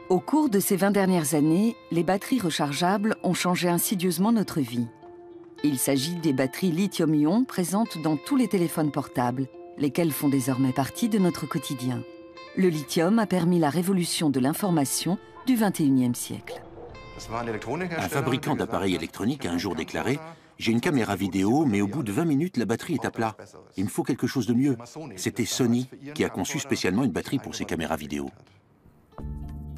Au cours de ces 20 dernières années, les batteries rechargeables ont changé insidieusement notre vie. Il s'agit des batteries lithium-ion présentes dans tous les téléphones portables, lesquels font désormais partie de notre quotidien. Le lithium a permis la révolution de l'information du XXIe siècle. Un fabricant d'appareils électroniques a un jour déclaré « J'ai une caméra vidéo, mais au bout de 20 minutes, la batterie est à plat. Il me faut quelque chose de mieux. » C'était Sony qui a conçu spécialement une batterie pour ses caméras vidéo.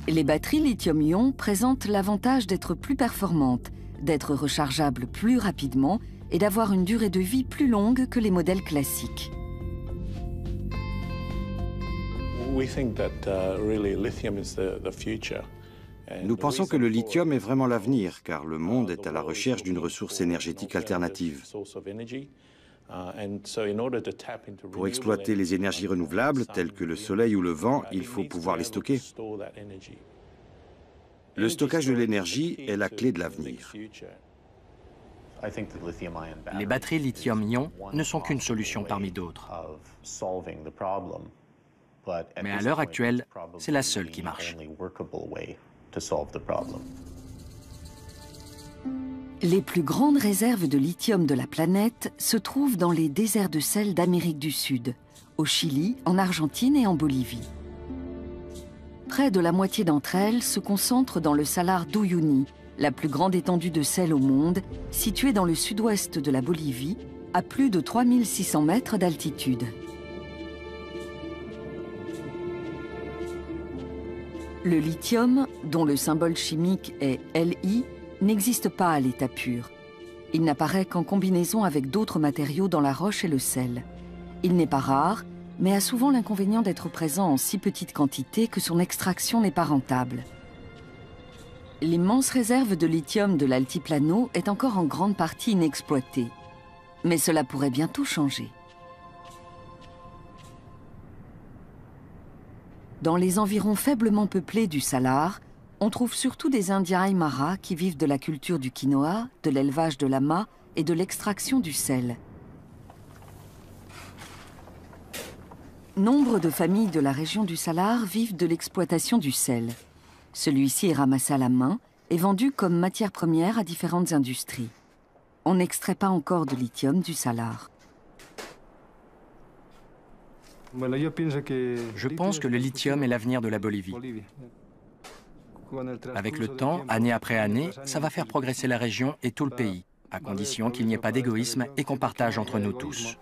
Les batteries lithium-ion présentent l'avantage d'être plus performantes, d'être rechargeables plus rapidement et d'avoir une durée de vie plus longue que les modèles classiques. Nous pensons que le lithium est vraiment l'avenir, car le monde est à la recherche d'une ressource énergétique alternative. Pour exploiter les énergies renouvelables, telles que le soleil ou le vent, il faut pouvoir les stocker. Le stockage de l'énergie est la clé de l'avenir. Les batteries lithium-ion ne sont qu'une solution parmi d'autres. Mais à l'heure actuelle, c'est la seule qui marche. Les plus grandes réserves de lithium de la planète se trouvent dans les déserts de sel d'Amérique du Sud, au Chili, en Argentine et en Bolivie. Près de la moitié d'entre elles se concentrent dans le salar d'Uyuni, la plus grande étendue de sel au monde, située dans le sud-ouest de la Bolivie, à plus de 3600 mètres d'altitude. Le lithium, dont le symbole chimique est Li, n'existe pas à l'état pur. Il n'apparaît qu'en combinaison avec d'autres matériaux dans la roche et le sel. Il n'est pas rare, mais a souvent l'inconvénient d'être présent en si petite quantité que son extraction n'est pas rentable. L'immense réserve de lithium de l'Altiplano est encore en grande partie inexploitée. Mais cela pourrait bientôt changer. Dans les environs faiblement peuplés du Salar, on trouve surtout des Indiens Aymara qui vivent de la culture du quinoa, de l'élevage de lama et de l'extraction du sel. Nombre de familles de la région du Salar vivent de l'exploitation du sel. Celui-ci est ramassé à la main et vendu comme matière première à différentes industries. On n'extrait pas encore de lithium du Salar. Je pense que le lithium est l'avenir de la Bolivie. Avec le temps, année après année, ça va faire progresser la région et tout le pays, à condition qu'il n'y ait pas d'égoïsme et qu'on partage entre nous tous.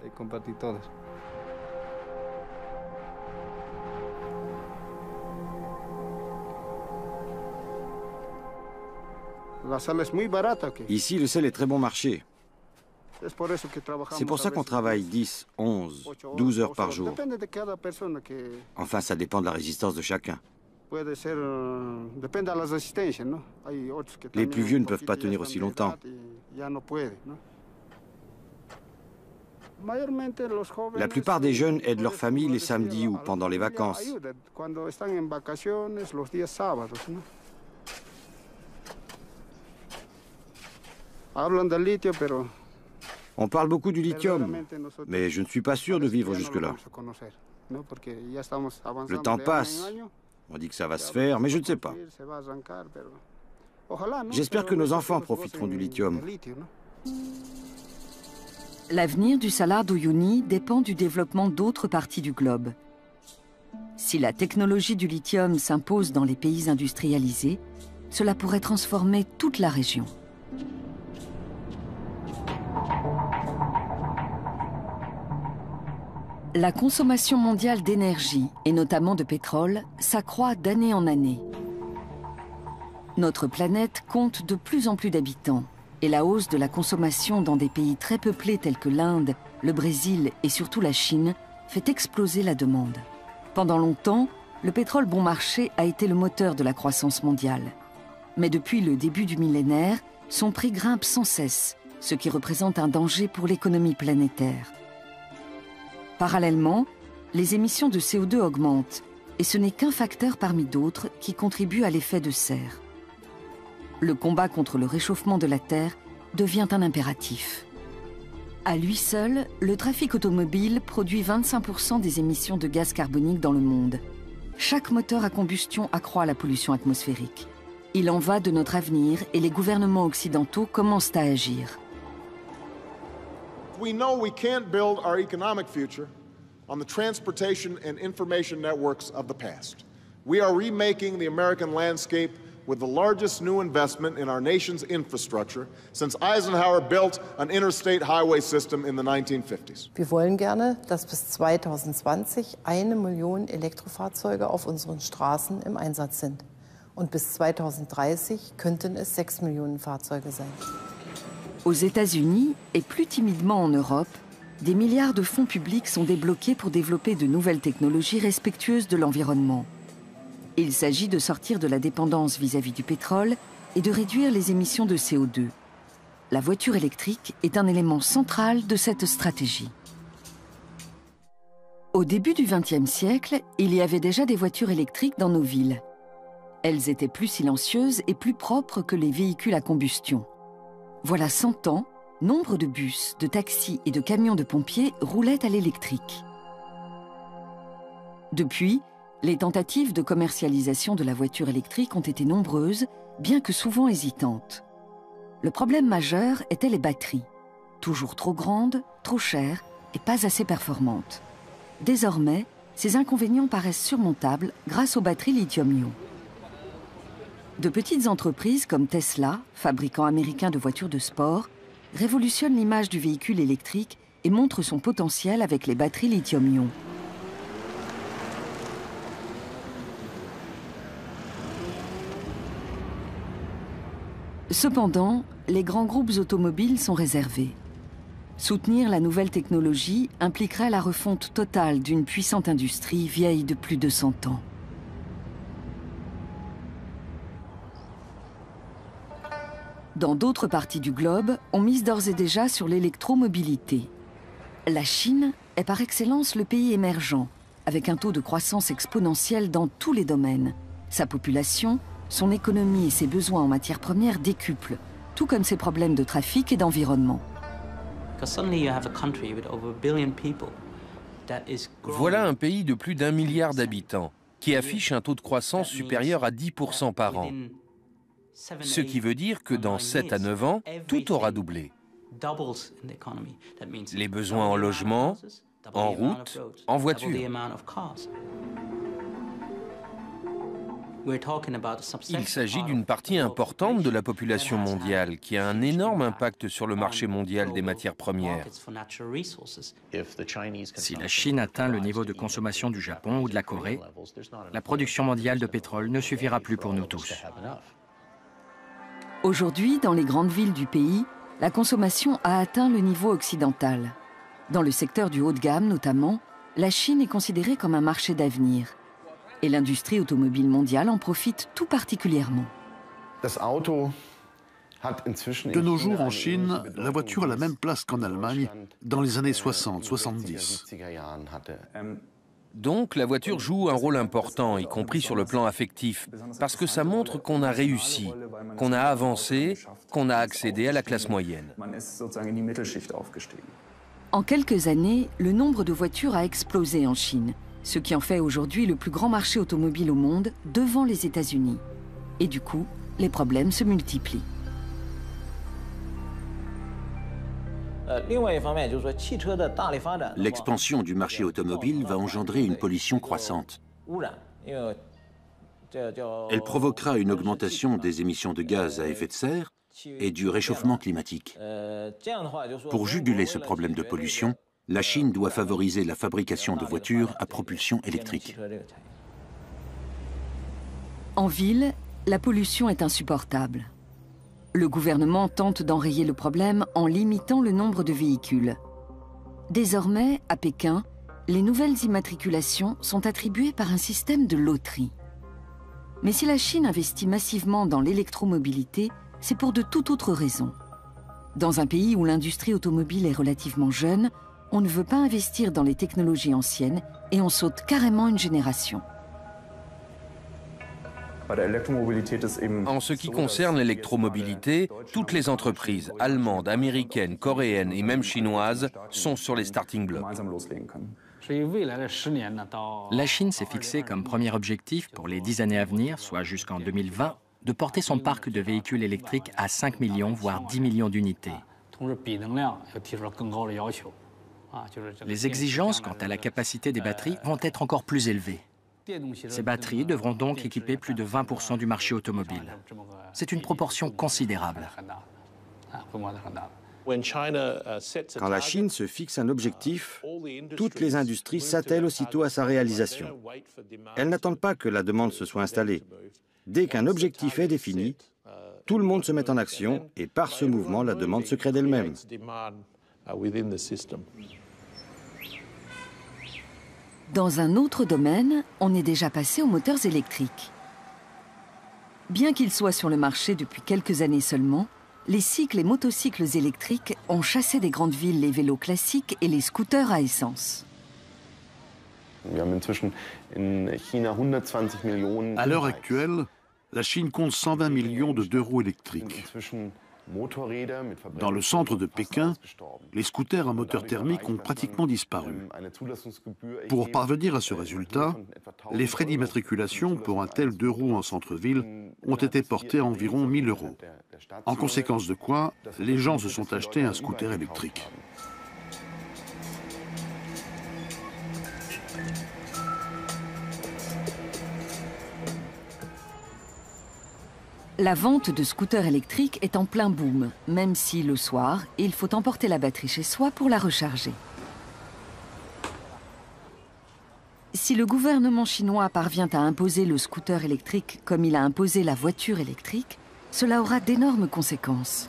Ici, le sel est très bon marché. C'est pour ça qu'on travaille 10, 11, 12 heures par jour. Enfin, ça dépend de la résistance de chacun. Les plus vieux ne peuvent pas tenir aussi longtemps. La plupart des jeunes aident leur famille les samedis ou pendant les vacances. On parle beaucoup du lithium, mais je ne suis pas sûr de vivre jusque-là. Le temps passe. On dit que ça va se faire, mais je ne sais pas. J'espère que nos enfants profiteront du lithium. L'avenir du Salar d'Uyuni dépend du développement d'autres parties du globe. Si la technologie du lithium s'impose dans les pays industrialisés, cela pourrait transformer toute la région. La consommation mondiale d'énergie, et notamment de pétrole, s'accroît d'année en année. Notre planète compte de plus en plus d'habitants, et la hausse de la consommation dans des pays très peuplés tels que l'Inde, le Brésil et surtout la Chine fait exploser la demande. Pendant longtemps, le pétrole bon marché a été le moteur de la croissance mondiale. Mais depuis le début du millénaire, son prix grimpe sans cesse, ce qui représente un danger pour l'économie planétaire. Parallèlement, les émissions de CO2 augmentent, et ce n'est qu'un facteur parmi d'autres qui contribue à l'effet de serre. Le combat contre le réchauffement de la Terre devient un impératif. À lui seul, le trafic automobile produit 25% des émissions de gaz carbonique dans le monde. chaque moteur à combustion accroît la pollution atmosphérique. Il en va de notre avenir et les gouvernements occidentaux commencent à agir. We know we can't build our economic future on the transportation and information networks of the past. We are remaking the American landscape with the largest new investment in our nation's infrastructure since Eisenhower built an interstate highway system in the 1950s. Wir wollen gerne, dass bis 2020 1 Million Elektrofahrzeuge auf unseren Straßen im Einsatz sind. Und bis 2030 könnten es 6 Millionen Fahrzeuge sein. Aux États-Unis, et plus timidement en Europe, des milliards de fonds publics sont débloqués pour développer de nouvelles technologies respectueuses de l'environnement. Il s'agit de sortir de la dépendance vis-à-vis du pétrole et de réduire les émissions de CO2. La voiture électrique est un élément central de cette stratégie. Au début du XXe siècle, il y avait déjà des voitures électriques dans nos villes. Elles étaient plus silencieuses et plus propres que les véhicules à combustion. Voilà 100 ans, nombre de bus, de taxis et de camions de pompiers roulaient à l'électrique. Depuis, les tentatives de commercialisation de la voiture électrique ont été nombreuses, bien que souvent hésitantes. Le problème majeur était les batteries. Toujours trop grandes, trop chères et pas assez performantes. Désormais, ces inconvénients paraissent surmontables grâce aux batteries lithium-ion. De petites entreprises comme Tesla, fabricant américain de voitures de sport, révolutionnent l'image du véhicule électrique et montrent son potentiel avec les batteries lithium-ion. Cependant, les grands groupes automobiles sont réservés. Soutenir la nouvelle technologie impliquerait la refonte totale d'une puissante industrie vieille de plus de 100 ans. Dans d'autres parties du globe, on mise d'ores et déjà sur l'électromobilité. La Chine est par excellence le pays émergent, avec un taux de croissance exponentielle dans tous les domaines. Sa population, son économie et ses besoins en matières premières décuplent, tout comme ses problèmes de trafic et d'environnement. Voilà un pays de plus d'1 milliard d'habitants qui affiche un taux de croissance supérieur à 10% par an. Ce qui veut dire que dans 7 à 9 ans, tout aura doublé. Les besoins en logement, en route, en voiture. Il s'agit d'une partie importante de la population mondiale qui a un énorme impact sur le marché mondial des matières premières. Si la Chine atteint le niveau de consommation du Japon ou de la Corée, la production mondiale de pétrole ne suffira plus pour nous tous. Aujourd'hui, dans les grandes villes du pays, la consommation a atteint le niveau occidental. Dans le secteur du haut de gamme notamment, la Chine est considérée comme un marché d'avenir. Et l'industrie automobile mondiale en profite tout particulièrement. De nos jours, en Chine, la voiture a la même place qu'en Allemagne dans les années 60-70. Donc la voiture joue un rôle important, y compris sur le plan affectif, parce que ça montre qu'on a réussi, qu'on a avancé, qu'on a accédé à la classe moyenne. En quelques années, le nombre de voitures a explosé en Chine, ce qui en fait aujourd'hui le plus grand marché automobile au monde, devant les États-Unis. Et du coup, les problèmes se multiplient. L'expansion du marché automobile va engendrer une pollution croissante. Elle provoquera une augmentation des émissions de gaz à effet de serre et du réchauffement climatique. Pour juguler ce problème de pollution, la Chine doit favoriser la fabrication de voitures à propulsion électrique. En ville, la pollution est insupportable. Le gouvernement tente d'enrayer le problème en limitant le nombre de véhicules. Désormais, à Pékin, les nouvelles immatriculations sont attribuées par un système de loterie. Mais si la Chine investit massivement dans l'électromobilité, c'est pour de toute autre raison. Dans un pays où l'industrie automobile est relativement jeune, on ne veut pas investir dans les technologies anciennes et on saute carrément une génération. En ce qui concerne l'électromobilité, toutes les entreprises allemandes, américaines, coréennes et même chinoises sont sur les starting blocks. La Chine s'est fixée comme premier objectif pour les 10 années à venir, soit jusqu'en 2020, de porter son parc de véhicules électriques à 5 millions, voire 10 millions d'unités. Les exigences quant à la capacité des batteries vont être encore plus élevées. Ces batteries devront donc équiper plus de 20% du marché automobile. C'est une proportion considérable. Quand la Chine se fixe un objectif, toutes les industries s'attellent aussitôt à sa réalisation. Elles n'attendent pas que la demande se soit installée. Dès qu'un objectif est défini, tout le monde se met en action et par ce mouvement, la demande se crée d'elle-même. Dans un autre domaine, on est déjà passé aux moteurs électriques. Bien qu'ils soient sur le marché depuis quelques années seulement, les cycles et motocycles électriques ont chassé des grandes villes les vélos classiques et les scooters à essence. À l'heure actuelle, la Chine compte 120 millions de deux-roues électriques. Dans le centre de Pékin, les scooters à moteur thermique ont pratiquement disparu. Pour parvenir à ce résultat, les frais d'immatriculation pour un tel deux roues en centre-ville ont été portés à environ 1 000 €. En conséquence de quoi, les gens se sont achetés un scooter électrique. La vente de scooters électriques est en plein boom, même si le soir, il faut emporter la batterie chez soi pour la recharger. Si le gouvernement chinois parvient à imposer le scooter électrique comme il a imposé la voiture électrique, cela aura d'énormes conséquences.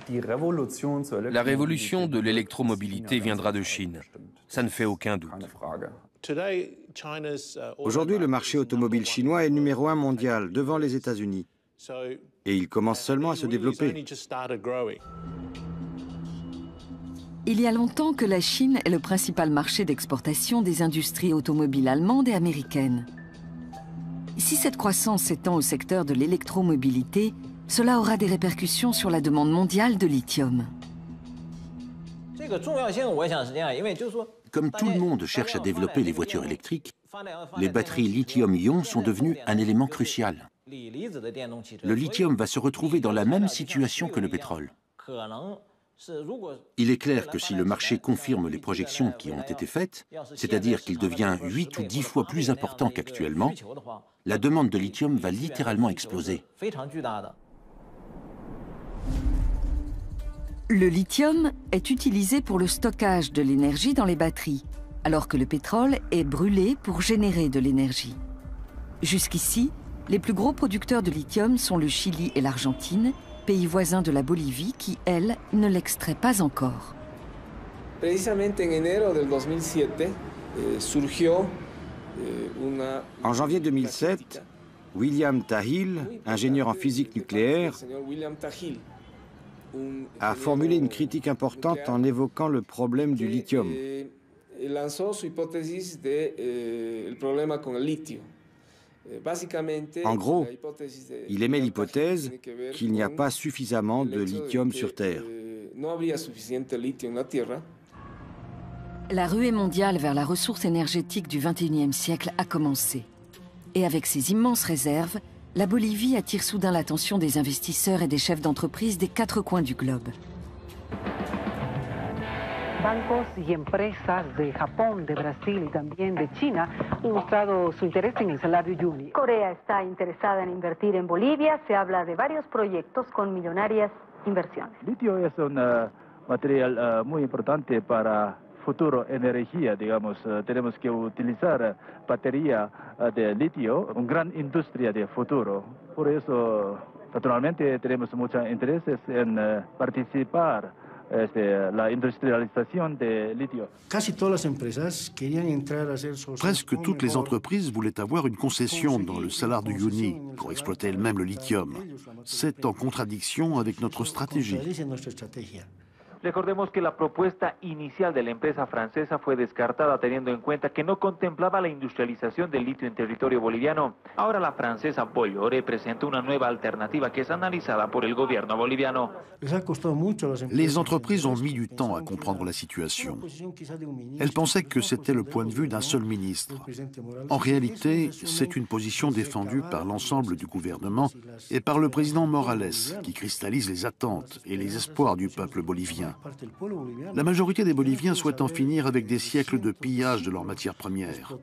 La révolution de l'électromobilité viendra de Chine. Ça ne fait aucun doute. Aujourd'hui, le marché automobile chinois est numéro 1 mondial, devant les États-Unis. Et il commence seulement à se développer. Il y a longtemps que la Chine est le principal marché d'exportation des industries automobiles allemandes et américaines. Si cette croissance s'étend au secteur de l'électromobilité, cela aura des répercussions sur la demande mondiale de lithium. Comme tout le monde cherche à développer les voitures électriques, les batteries lithium-ion sont devenues un élément crucial. Le lithium va se retrouver dans la même situation que le pétrole. Il est clair que si le marché confirme les projections qui ont été faites, c'est-à-dire qu'il devient 8 ou 10 fois plus important qu'actuellement, la demande de lithium va littéralement exploser. Le lithium est utilisé pour le stockage de l'énergie dans les batteries, alors que le pétrole est brûlé pour générer de l'énergie. Jusqu'ici, les plus gros producteurs de lithium sont le Chili et l'Argentine, pays voisins de la Bolivie qui, elle, ne l'extrait pas encore. En janvier 2007, William Tahil, ingénieur en physique nucléaire, a formulé une critique importante en évoquant le problème du lithium. En gros, il émet l'hypothèse qu'il n'y a pas suffisamment de lithium sur Terre. La ruée mondiale vers la ressource énergétique du XXIe siècle a commencé. Et avec ses immenses réserves, la Bolivie attire soudain l'attention des investisseurs et des chefs d'entreprise des 4 coins du globe. Bancos y empresas de Japón, de Brasil y también de China han mostrado su interés en el salario Uyuni. Corea está interesada en invertir en Bolivia. Se habla de varios proyectos con millonarias inversiones. Litio es un material muy importante para futuro energía, digamos. Tenemos que utilizar batería de litio, una gran industria de futuro. Por eso, naturalmente, tenemos muchos intereses en participar la industrialización de litio. Presque toutes les entreprises voulaient avoir une concession dans le salar de Uyuni pour exploiter elles-mêmes le lithium. C'est en contradiction avec notre stratégie. Recordemos que la propuesta inicial de la empresa francesa fue descartada teniendo en cuenta que no contemplaba la industrialización del litio en territorio boliviano. Ahora la francesa Bolloré presenta una nueva alternativa que es analizada por el gobierno boliviano. Les entreprises ont mis du temps à comprendre la situation. Elles pensaient que c'était le point de vue d'un seul ministre. En réalité, c'est une position défendue par l'ensemble du gouvernement et par le président Morales, qui cristallise les attentes et les espoirs du peuple bolivien. La majorité des Boliviens souhaitent en finir avec des siècles de pillage de leurs matières premières.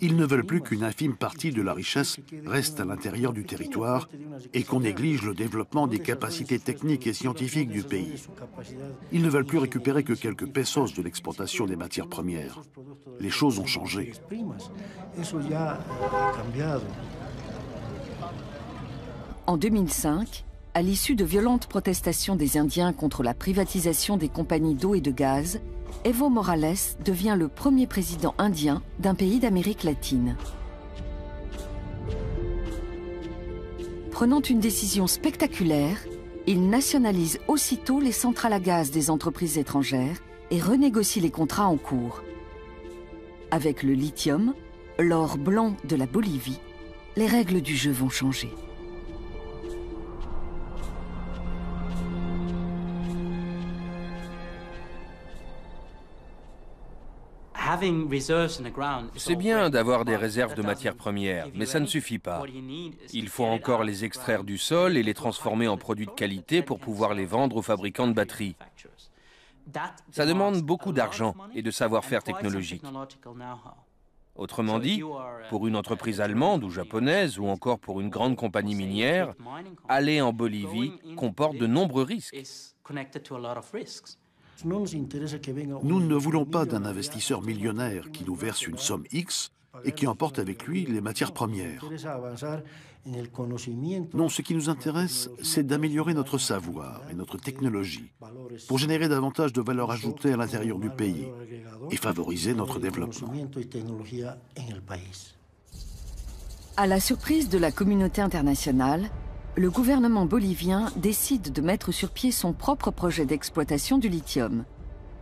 Ils ne veulent plus qu'une infime partie de la richesse reste à l'intérieur du territoire et qu'on néglige le développement des capacités techniques et scientifiques du pays. Ils ne veulent plus récupérer que quelques pesos de l'exportation des matières premières. Les choses ont changé. En 2005, à l'issue de violentes protestations des Indiens contre la privatisation des compagnies d'eau et de gaz, Evo Morales devient le premier président indien d'un pays d'Amérique latine. Prenant une décision spectaculaire, il nationalise aussitôt les centrales à gaz des entreprises étrangères et renégocie les contrats en cours. Avec le lithium, l'or blanc de la Bolivie, les règles du jeu vont changer. C'est bien d'avoir des réserves de matières premières, mais ça ne suffit pas. Il faut encore les extraire du sol et les transformer en produits de qualité pour pouvoir les vendre aux fabricants de batteries. Ça demande beaucoup d'argent et de savoir-faire technologique. Autrement dit, pour une entreprise allemande ou japonaise ou encore pour une grande compagnie minière, aller en Bolivie comporte de nombreux risques. Nous ne voulons pas d'un investisseur millionnaire qui nous verse une somme X et qui emporte avec lui les matières premières. Non, ce qui nous intéresse, c'est d'améliorer notre savoir et notre technologie pour générer davantage de valeur ajoutée à l'intérieur du pays et favoriser notre développement. À la surprise de la communauté internationale, le gouvernement bolivien décide de mettre sur pied son propre projet d'exploitation du lithium.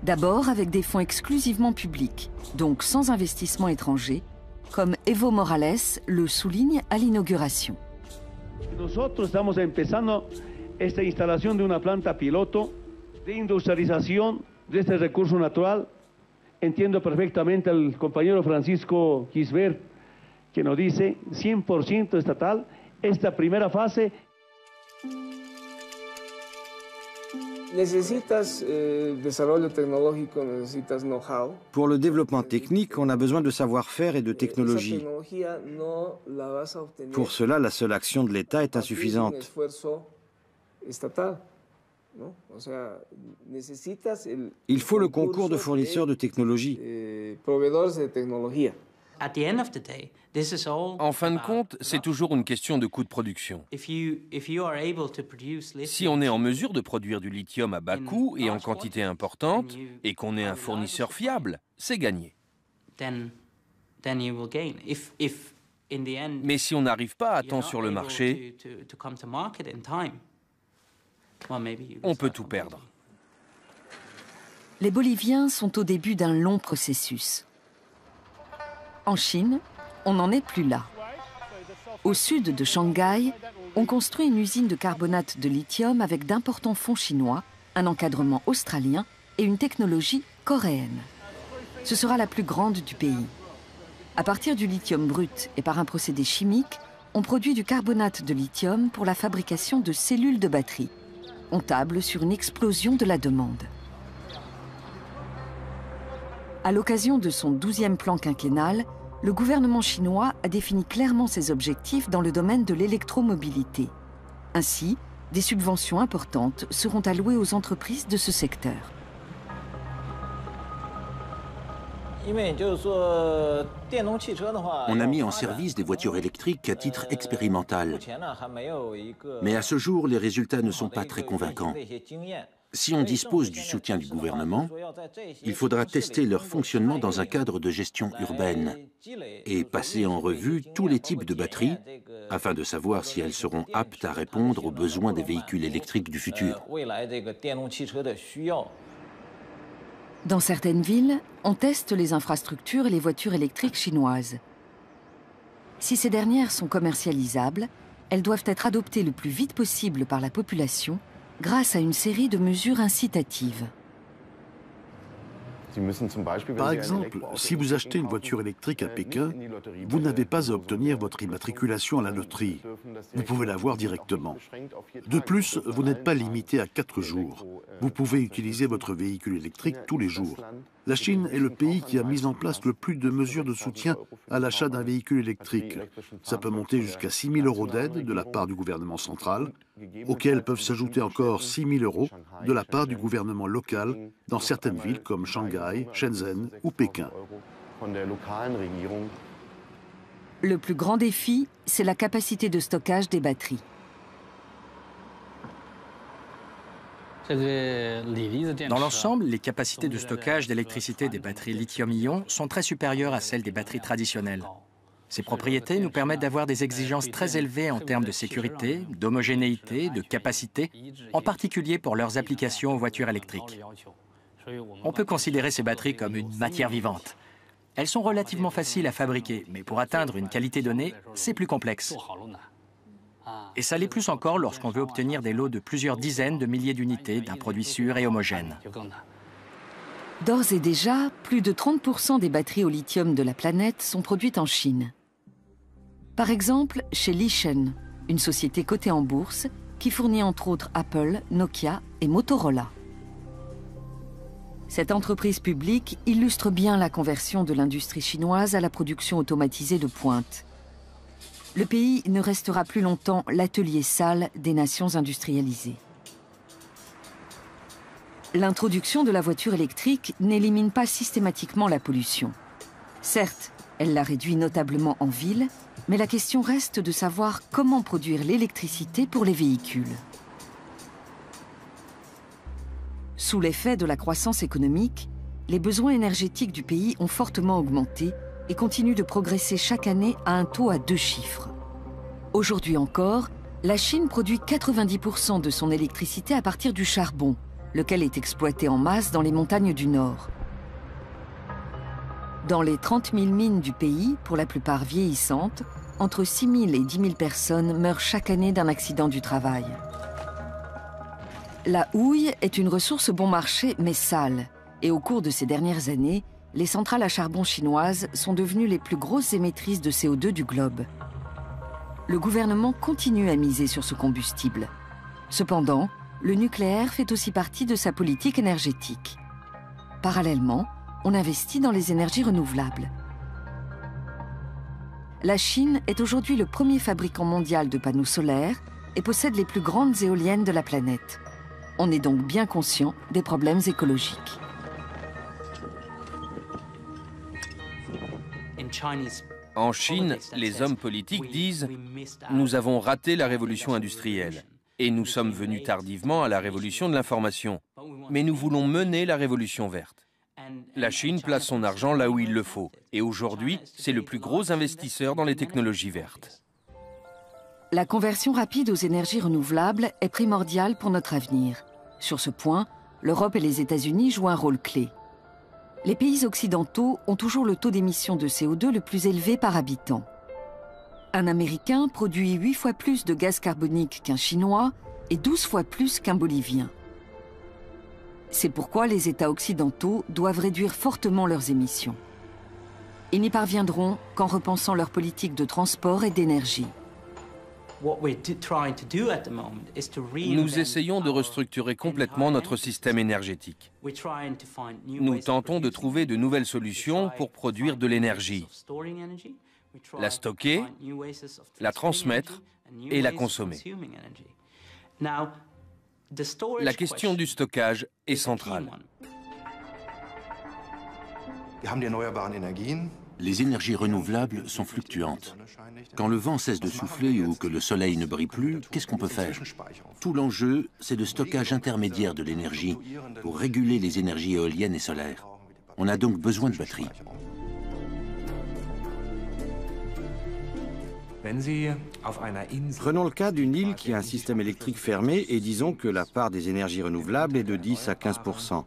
D'abord avec des fonds exclusivement publics, donc sans investissement étranger, comme Evo Morales le souligne à l'inauguration. Nosotros estamos empezando esta instalación de una planta piloto de industrialización de este recurso natural. Entiendo perfectamente al compañero Francisco Gisbert que nos dice 100% estatal. Esta primera fase. Necesitas desarrollo tecnológico, necesitas know-how. Pour le développement technique, on a besoin de savoir-faire et de technologie. Pour cela, la seule action de l'État est insuffisante. Il faut le concours de fournisseurs de technologie. En fin de compte, c'est toujours une question de coût de production. Si on est en mesure de produire du lithium à bas coût et en quantité importante, et qu'on est un fournisseur fiable, c'est gagné. Mais si on n'arrive pas à temps sur le marché, on peut tout perdre. Les Boliviens sont au début d'un long processus. En Chine, on n'en est plus là. Au sud de Shanghai, on construit une usine de carbonate de lithium avec d'importants fonds chinois, un encadrement australien et une technologie coréenne. Ce sera la plus grande du pays. À partir du lithium brut et par un procédé chimique, on produit du carbonate de lithium pour la fabrication de cellules de batterie. On table sur une explosion de la demande. À l'occasion de son 12e plan quinquennal, le gouvernement chinois a défini clairement ses objectifs dans le domaine de l'électromobilité. Ainsi, des subventions importantes seront allouées aux entreprises de ce secteur. On a mis en service des voitures électriques à titre expérimental. Mais à ce jour, les résultats ne sont pas très convaincants. Si on dispose du soutien du gouvernement, il faudra tester leur fonctionnement dans un cadre de gestion urbaine et passer en revue tous les types de batteries afin de savoir si elles seront aptes à répondre aux besoins des véhicules électriques du futur. Dans certaines villes, on teste les infrastructures et les voitures électriques chinoises. Si ces dernières sont commercialisables, elles doivent être adoptées le plus vite possible par la population grâce à une série de mesures incitatives. Par exemple, si vous achetez une voiture électrique à Pékin, vous n'avez pas à obtenir votre immatriculation à la loterie. Vous pouvez l'avoir directement. De plus, vous n'êtes pas limité à 4 jours. Vous pouvez utiliser votre véhicule électrique tous les jours. La Chine est le pays qui a mis en place le plus de mesures de soutien à l'achat d'un véhicule électrique. Ça peut monter jusqu'à 6 000 € d'aide de la part du gouvernement central, auxquels peuvent s'ajouter encore 6 000 € de la part du gouvernement local dans certaines villes comme Shanghai, Shenzhen ou Pékin. Le plus grand défi, c'est la capacité de stockage des batteries. Dans l'ensemble, les capacités de stockage d'électricité des batteries lithium-ion sont très supérieures à celles des batteries traditionnelles. Ces propriétés nous permettent d'avoir des exigences très élevées en termes de sécurité, d'homogénéité, de capacité, en particulier pour leurs applications aux voitures électriques. On peut considérer ces batteries comme une matière vivante. Elles sont relativement faciles à fabriquer, mais pour atteindre une qualité donnée, c'est plus complexe. Et ça l'est plus encore lorsqu'on veut obtenir des lots de plusieurs dizaines de milliers d'unités d'un produit sûr et homogène. D'ores et déjà, plus de 30% des batteries au lithium de la planète sont produites en Chine. Par exemple, chez Lishen, une société cotée en bourse qui fournit entre autres Apple, Nokia et Motorola. Cette entreprise publique illustre bien la conversion de l'industrie chinoise à la production automatisée de pointe. Le pays ne restera plus longtemps l'atelier sale des nations industrialisées. L'introduction de la voiture électrique n'élimine pas systématiquement la pollution. Certes, elle la réduit notablement en ville, mais la question reste de savoir comment produire l'électricité pour les véhicules. Sous l'effet de la croissance économique, les besoins énergétiques du pays ont fortement augmenté et continuent de progresser chaque année à un taux à 2 chiffres. Aujourd'hui encore, la Chine produit 90% de son électricité à partir du charbon, lequel est exploité en masse dans les montagnes du Nord. Dans les 30 000 mines du pays, pour la plupart vieillissantes, entre 6 000 et 10 000 personnes meurent chaque année d'un accident du travail. La houille est une ressource bon marché, mais sale. Et au cours de ces dernières années, les centrales à charbon chinoises sont devenues les plus grosses émettrices de CO2 du globe. Le gouvernement continue à miser sur ce combustible. Cependant, le nucléaire fait aussi partie de sa politique énergétique. Parallèlement, on investit dans les énergies renouvelables. La Chine est aujourd'hui le premier fabricant mondial de panneaux solaires et possède les plus grandes éoliennes de la planète. On est donc bien conscient des problèmes écologiques. En Chine, les hommes politiques disent « Nous avons raté la révolution industrielle et nous sommes venus tardivement à la révolution de l'information, mais nous voulons mener la révolution verte. » La Chine place son argent là où il le faut et aujourd'hui, c'est le plus gros investisseur dans les technologies vertes. La conversion rapide aux énergies renouvelables est primordiale pour notre avenir. Sur ce point, l'Europe et les États-Unis jouent un rôle clé. Les pays occidentaux ont toujours le taux d'émission de CO2 le plus élevé par habitant. Un Américain produit 8 fois plus de gaz carbonique qu'un Chinois et 12 fois plus qu'un Bolivien. C'est pourquoi les États occidentaux doivent réduire fortement leurs émissions. Ils n'y parviendront qu'en repensant leur politique de transport et d'énergie. Nous essayons de restructurer complètement notre système énergétique. Nous tentons de trouver de nouvelles solutions pour produire de l'énergie, la stocker, la transmettre et la consommer. La question du stockage est centrale. Les énergies renouvelables sont fluctuantes. Quand le vent cesse de souffler ou que le soleil ne brille plus, qu'est-ce qu'on peut faire? Tout l'enjeu, c'est le stockage intermédiaire de l'énergie pour réguler les énergies éoliennes et solaires. On a donc besoin de batteries. Prenons le cas d'une île qui a un système électrique fermé et disons que la part des énergies renouvelables est de 10 à 15%.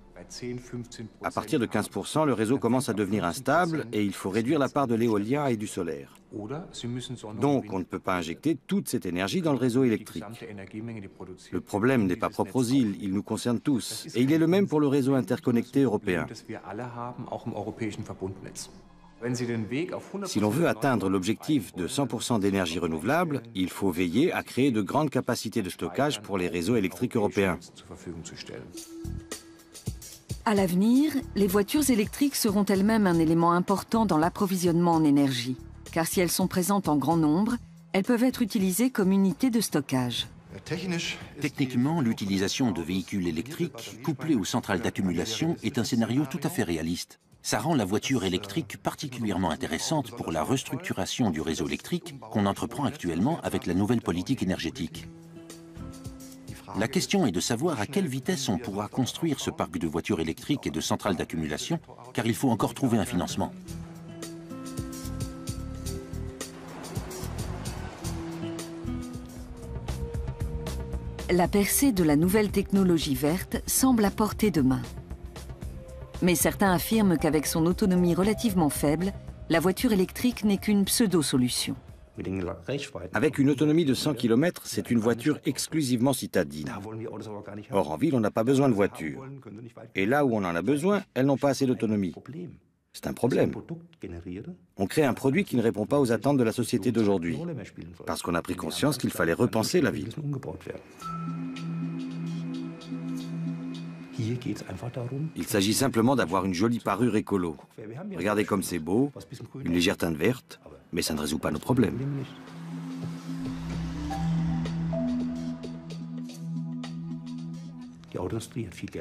À partir de 15%, le réseau commence à devenir instable et il faut réduire la part de l'éolien et du solaire. Donc, on ne peut pas injecter toute cette énergie dans le réseau électrique. Le problème n'est pas propre aux îles, il nous concerne tous. Et il est le même pour le réseau interconnecté européen. Si l'on veut atteindre l'objectif de 100% d'énergie renouvelable, il faut veiller à créer de grandes capacités de stockage pour les réseaux électriques européens. À l'avenir, les voitures électriques seront elles-mêmes un élément important dans l'approvisionnement en énergie, car si elles sont présentes en grand nombre, elles peuvent être utilisées comme unité de stockage. Techniquement, l'utilisation de véhicules électriques couplés aux centrales d'accumulation est un scénario tout à fait réaliste. Ça rend la voiture électrique particulièrement intéressante pour la restructuration du réseau électrique qu'on entreprend actuellement avec la nouvelle politique énergétique. La question est de savoir à quelle vitesse on pourra construire ce parc de voitures électriques et de centrales d'accumulation, car il faut encore trouver un financement. La percée de la nouvelle technologie verte semble à portée de main. Mais certains affirment qu'avec son autonomie relativement faible, la voiture électrique n'est qu'une pseudo-solution. Avec une autonomie de 100 km, c'est une voiture exclusivement citadine. Or, en ville, on n'a pas besoin de voiture. Et là où on en a besoin, elles n'ont pas assez d'autonomie. C'est un problème. On crée un produit qui ne répond pas aux attentes de la société d'aujourd'hui, parce qu'on a pris conscience qu'il fallait repenser la ville. Il s'agit simplement d'avoir une jolie parure écolo. Regardez comme c'est beau, une légère teinte verte, mais ça ne résout pas nos problèmes.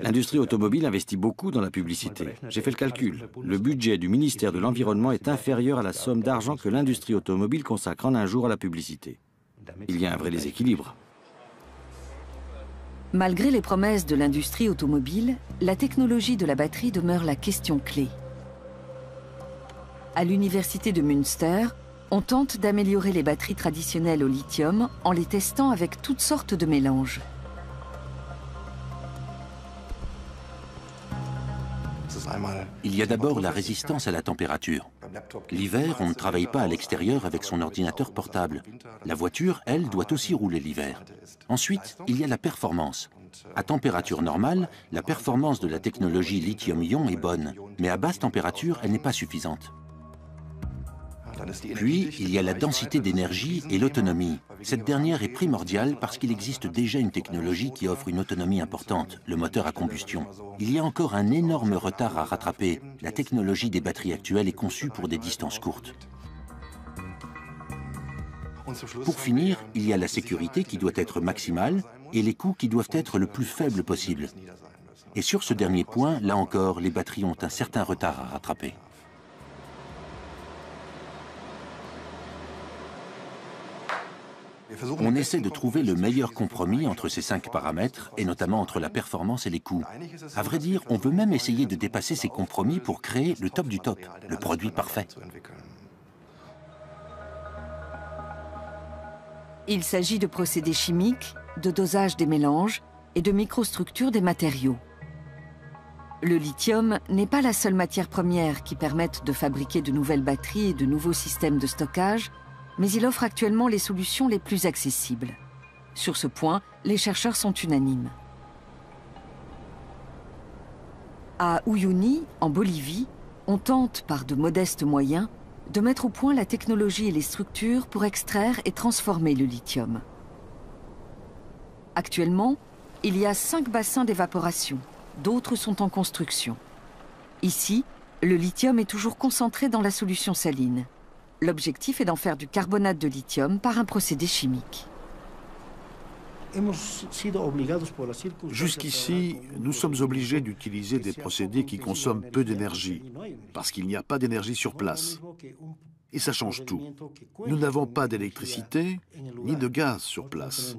L'industrie automobile investit beaucoup dans la publicité. J'ai fait le calcul. Le budget du ministère de l'Environnement est inférieur à la somme d'argent que l'industrie automobile consacre en un jour à la publicité. Il y a un vrai déséquilibre. Malgré les promesses de l'industrie automobile, la technologie de la batterie demeure la question clé. À l'université de Münster, on tente d'améliorer les batteries traditionnelles au lithium en les testant avec toutes sortes de mélanges. Il y a d'abord la résistance à la température. L'hiver, on ne travaille pas à l'extérieur avec son ordinateur portable. La voiture, elle, doit aussi rouler l'hiver. Ensuite, il y a la performance. À température normale, la performance de la technologie lithium-ion est bonne, mais à basse température, elle n'est pas suffisante. Puis, il y a la densité d'énergie et l'autonomie. Cette dernière est primordiale parce qu'il existe déjà une technologie qui offre une autonomie importante, le moteur à combustion. Il y a encore un énorme retard à rattraper. La technologie des batteries actuelles est conçue pour des distances courtes. Pour finir, il y a la sécurité qui doit être maximale et les coûts qui doivent être le plus faibles possible. Et sur ce dernier point, là encore, les batteries ont un certain retard à rattraper. On essaie de trouver le meilleur compromis entre ces 5 paramètres, et notamment entre la performance et les coûts. À vrai dire, on veut même essayer de dépasser ces compromis pour créer le top du top, le produit parfait. Il s'agit de procédés chimiques, de dosage des mélanges et de microstructure des matériaux. Le lithium n'est pas la seule matière première qui permette de fabriquer de nouvelles batteries et de nouveaux systèmes de stockage, mais il offre actuellement les solutions les plus accessibles. Sur ce point, les chercheurs sont unanimes. À Uyuni, en Bolivie, on tente, par de modestes moyens, de mettre au point la technologie et les structures pour extraire et transformer le lithium. Actuellement, il y a 5 bassins d'évaporation, d'autres sont en construction. Ici, le lithium est toujours concentré dans la solution saline. L'objectif est d'en faire du carbonate de lithium par un procédé chimique. Jusqu'ici, nous sommes obligés d'utiliser des procédés qui consomment peu d'énergie, parce qu'il n'y a pas d'énergie sur place. Et ça change tout. Nous n'avons pas d'électricité ni de gaz sur place.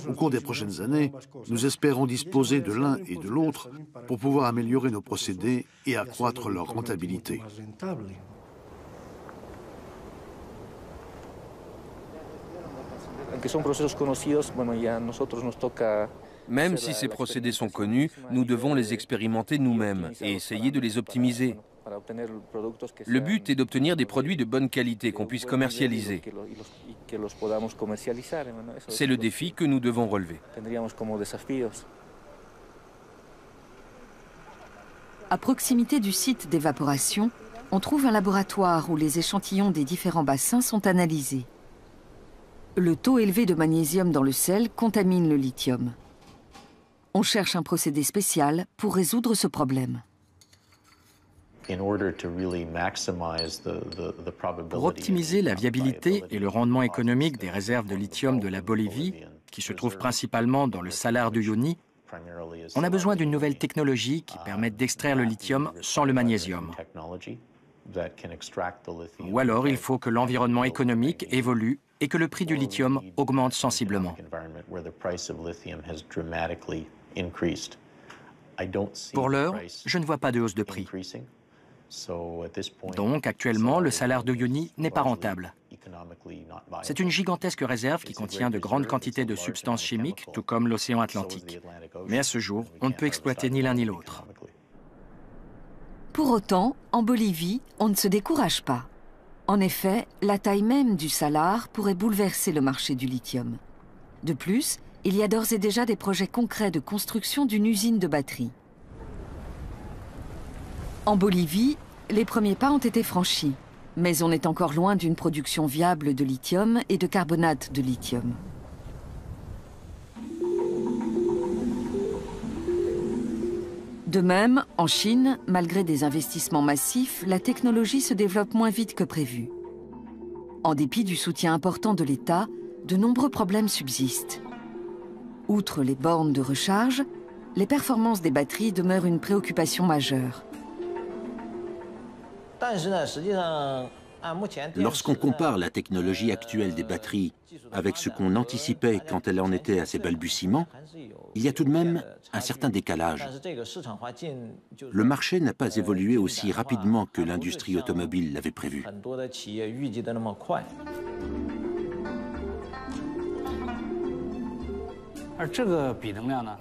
Au cours des prochaines années, nous espérons disposer de l'un et de l'autre pour pouvoir améliorer nos procédés et accroître leur rentabilité. Même si ces procédés sont connus, nous devons les expérimenter nous-mêmes et essayer de les optimiser. Le but est d'obtenir des produits de bonne qualité qu'on puisse commercialiser. C'est le défi que nous devons relever. À proximité du site d'évaporation, on trouve un laboratoire où les échantillons des différents bassins sont analysés. Le taux élevé de magnésium dans le sel contamine le lithium. On cherche un procédé spécial pour résoudre ce problème. Pour optimiser la viabilité et le rendement économique des réserves de lithium de la Bolivie, qui se trouvent principalement dans le salar d'Uyuni, on a besoin d'une nouvelle technologie qui permette d'extraire le lithium sans le magnésium. Ou alors il faut que l'environnement économique évolue et que le prix du lithium augmente sensiblement. Pour l'heure, je ne vois pas de hausse de prix. Donc, actuellement, le salar d'Uyuni n'est pas rentable. C'est une gigantesque réserve qui contient de grandes quantités de substances chimiques, tout comme l'océan Atlantique. Mais à ce jour, on ne peut exploiter ni l'un ni l'autre. Pour autant, en Bolivie, on ne se décourage pas. En effet, la taille même du salar pourrait bouleverser le marché du lithium. De plus, il y a d'ores et déjà des projets concrets de construction d'une usine de batteries. En Bolivie, les premiers pas ont été franchis, mais on est encore loin d'une production viable de lithium et de carbonate de lithium. De même, en Chine, malgré des investissements massifs, la technologie se développe moins vite que prévu. En dépit du soutien important de l'État, de nombreux problèmes subsistent. Outre les bornes de recharge, les performances des batteries demeurent une préoccupation majeure. Lorsqu'on compare la technologie actuelle des batteries avec ce qu'on anticipait quand elle en était à ses balbutiements, il y a tout de même un certain décalage. Le marché n'a pas évolué aussi rapidement que l'industrie automobile l'avait prévu.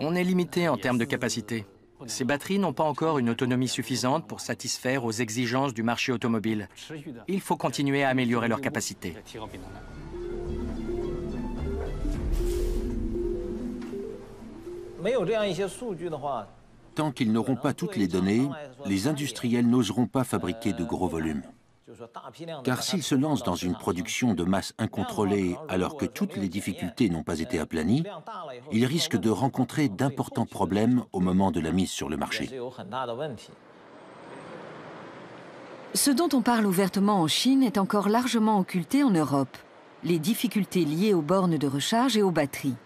On est limité en termes de capacité. Ces batteries n'ont pas encore une autonomie suffisante pour satisfaire aux exigences du marché automobile. Il faut continuer à améliorer leur capacité. Tant qu'ils n'auront pas toutes les données, les industriels n'oseront pas fabriquer de gros volumes. Car s'ils se lancent dans une production de masse incontrôlée alors que toutes les difficultés n'ont pas été aplanies, ils risquent de rencontrer d'importants problèmes au moment de la mise sur le marché. Ce dont on parle ouvertement en Chine est encore largement occulté en Europe. Les difficultés liées aux bornes de recharge et aux batteries.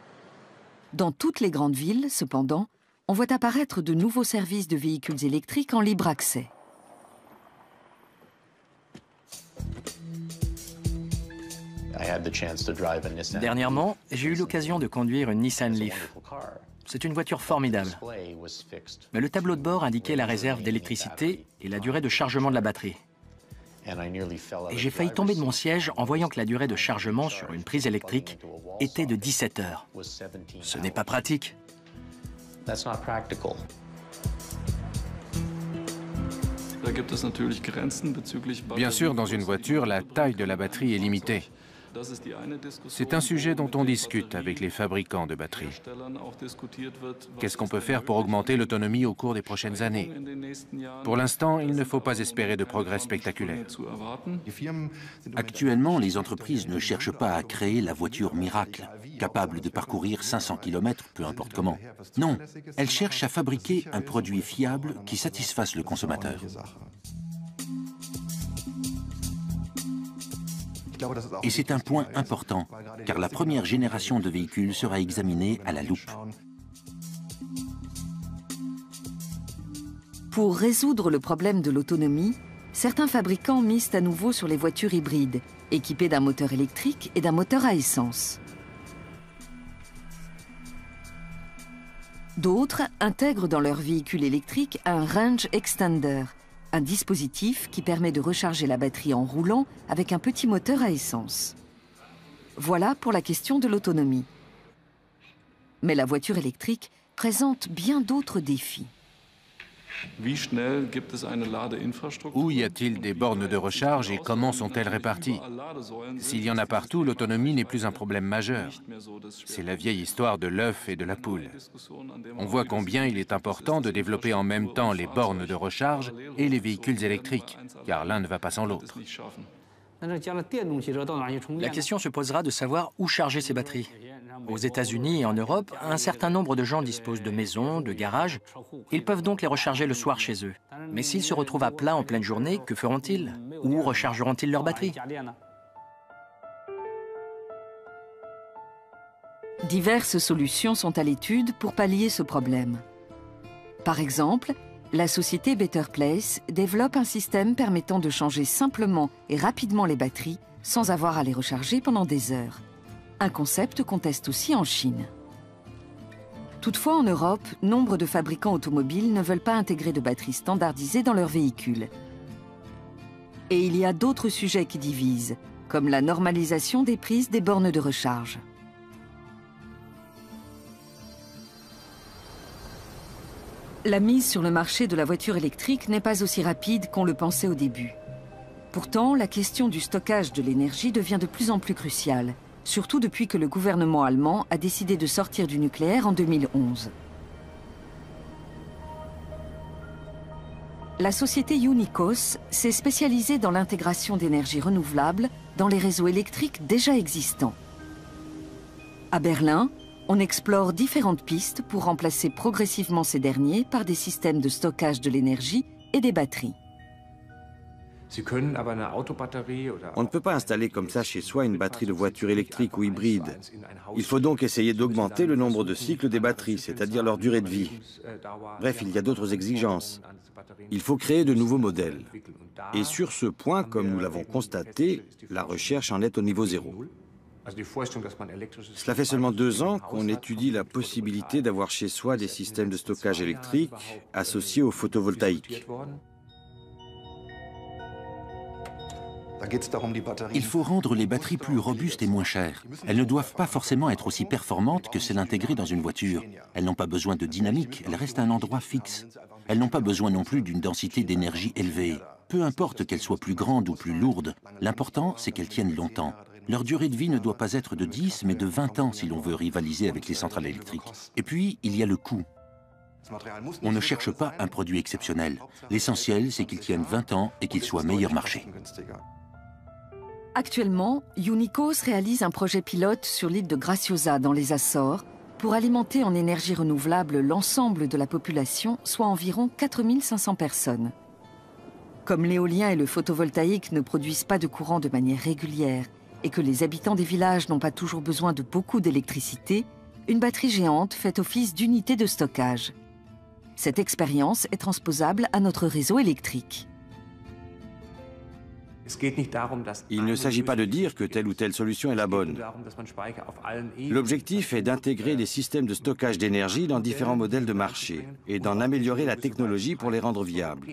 Dans toutes les grandes villes, cependant, on voit apparaître de nouveaux services de véhicules électriques en libre accès. Dernièrement, j'ai eu l'occasion de conduire une Nissan Leaf. C'est une voiture formidable. Mais le tableau de bord indiquait la réserve d'électricité et la durée de chargement de la batterie. Et j'ai failli tomber de mon siège en voyant que la durée de chargement sur une prise électrique était de 17 heures. Ce n'est pas pratique. Bien sûr, dans une voiture, la taille de la batterie est limitée. C'est un sujet dont on discute avec les fabricants de batteries. Qu'est-ce qu'on peut faire pour augmenter l'autonomie au cours des prochaines années? Pour l'instant, il ne faut pas espérer de progrès spectaculaires. Actuellement, les entreprises ne cherchent pas à créer la voiture miracle, capable de parcourir 500 km, peu importe comment. Non, elles cherchent à fabriquer un produit fiable qui satisfasse le consommateur. Et c'est un point important, car la première génération de véhicules sera examinée à la loupe. Pour résoudre le problème de l'autonomie, certains fabricants misent à nouveau sur les voitures hybrides, équipées d'un moteur électrique et d'un moteur à essence. D'autres intègrent dans leur véhicule électrique un range extender, un dispositif qui permet de recharger la batterie en roulant avec un petit moteur à essence. Voilà pour la question de l'autonomie. Mais la voiture électrique présente bien d'autres défis. Où y a-t-il des bornes de recharge et comment sont-elles réparties? S'il y en a partout, l'autonomie n'est plus un problème majeur. C'est la vieille histoire de l'œuf et de la poule. On voit combien il est important de développer en même temps les bornes de recharge et les véhicules électriques, car l'un ne va pas sans l'autre. La question se posera de savoir où charger ces batteries. Aux États-Unis et en Europe, un certain nombre de gens disposent de maisons, de garages. Ils peuvent donc les recharger le soir chez eux. Mais s'ils se retrouvent à plat en pleine journée, que feront-ils? Où rechargeront-ils leurs batteries? Diverses solutions sont à l'étude pour pallier ce problème. Par exemple, la société Better Place développe un système permettant de changer simplement et rapidement les batteries sans avoir à les recharger pendant des heures. Un concept qu'on teste aussi en Chine. Toutefois, en Europe, nombre de fabricants automobiles ne veulent pas intégrer de batteries standardisées dans leurs véhicules. Et il y a d'autres sujets qui divisent, comme la normalisation des prises des bornes de recharge. La mise sur le marché de la voiture électrique n'est pas aussi rapide qu'on le pensait au début. Pourtant, la question du stockage de l'énergie devient de plus en plus cruciale, surtout depuis que le gouvernement allemand a décidé de sortir du nucléaire en 2011. La société Unicos s'est spécialisée dans l'intégration d'énergies renouvelables dans les réseaux électriques déjà existants. À Berlin, on explore différentes pistes pour remplacer progressivement ces derniers par des systèmes de stockage de l'énergie et des batteries. On ne peut pas installer comme ça chez soi une batterie de voiture électrique ou hybride. Il faut donc essayer d'augmenter le nombre de cycles des batteries, c'est-à-dire leur durée de vie. Bref, il y a d'autres exigences. Il faut créer de nouveaux modèles. Et sur ce point, comme nous l'avons constaté, la recherche en est au niveau zéro. Cela fait seulement 2 ans qu'on étudie la possibilité d'avoir chez soi des systèmes de stockage électrique associés au photovoltaïque. Il faut rendre les batteries plus robustes et moins chères. Elles ne doivent pas forcément être aussi performantes que celles intégrées dans une voiture. Elles n'ont pas besoin de dynamique, elles restent à un endroit fixe. Elles n'ont pas besoin non plus d'une densité d'énergie élevée. Peu importe qu'elles soient plus grandes ou plus lourdes, l'important c'est qu'elles tiennent longtemps. Leur durée de vie ne doit pas être de 10, mais de 20 ans si l'on veut rivaliser avec les centrales électriques. Et puis, il y a le coût. On ne cherche pas un produit exceptionnel. L'essentiel, c'est qu'il tienne 20 ans et qu'il soit meilleur marché. Actuellement, Unicos réalise un projet pilote sur l'île de Graciosa dans les Açores pour alimenter en énergie renouvelable l'ensemble de la population, soit environ 4500 personnes. Comme l'éolien et le photovoltaïque ne produisent pas de courant de manière régulière et que les habitants des villages n'ont pas toujours besoin de beaucoup d'électricité, une batterie géante fait office d'unité de stockage. Cette expérience est transposable à notre réseau électrique. Il ne s'agit pas de dire que telle ou telle solution est la bonne. L'objectif est d'intégrer les systèmes de stockage d'énergie dans différents modèles de marché et d'en améliorer la technologie pour les rendre viables.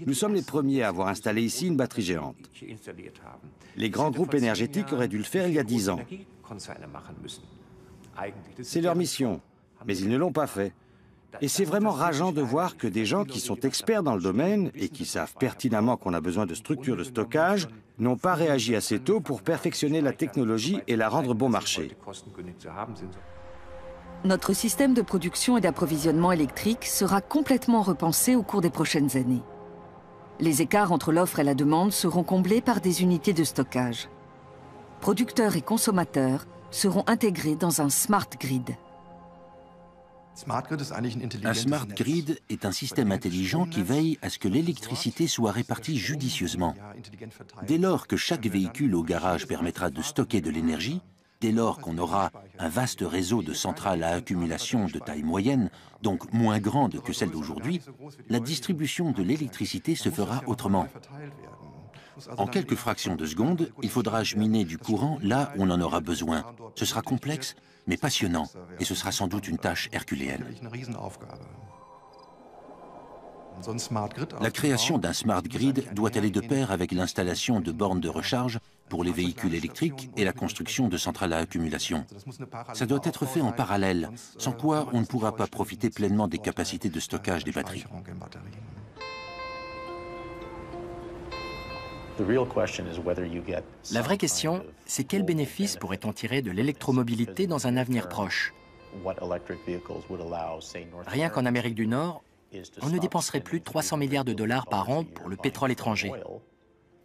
Nous sommes les premiers à avoir installé ici une batterie géante. Les grands groupes énergétiques auraient dû le faire il y a 10 ans. C'est leur mission, mais ils ne l'ont pas fait. Et c'est vraiment rageant de voir que des gens qui sont experts dans le domaine et qui savent pertinemment qu'on a besoin de structures de stockage n'ont pas réagi assez tôt pour perfectionner la technologie et la rendre bon marché. Notre système de production et d'approvisionnement électrique sera complètement repensé au cours des prochaines années. Les écarts entre l'offre et la demande seront comblés par des unités de stockage. Producteurs et consommateurs seront intégrés dans un smart grid. Un smart grid est un système intelligent qui veille à ce que l'électricité soit répartie judicieusement. Dès lors que chaque véhicule au garage permettra de stocker de l'énergie, dès lors qu'on aura un vaste réseau de centrales à accumulation de taille moyenne, donc moins grande que celle d'aujourd'hui, la distribution de l'électricité se fera autrement. En quelques fractions de secondes, il faudra acheminer du courant là où on en aura besoin. Ce sera complexe, mais passionnant, et ce sera sans doute une tâche herculéenne. La création d'un smart grid doit aller de pair avec l'installation de bornes de recharge pour les véhicules électriques et la construction de centrales à accumulation. Ça doit être fait en parallèle, sans quoi on ne pourra pas profiter pleinement des capacités de stockage des batteries. La vraie question, c'est quel bénéfice pourrait-on tirer de l'électromobilité dans un avenir proche? Rien qu'en Amérique du Nord, on ne dépenserait plus de 300 milliards de dollars par an pour le pétrole étranger.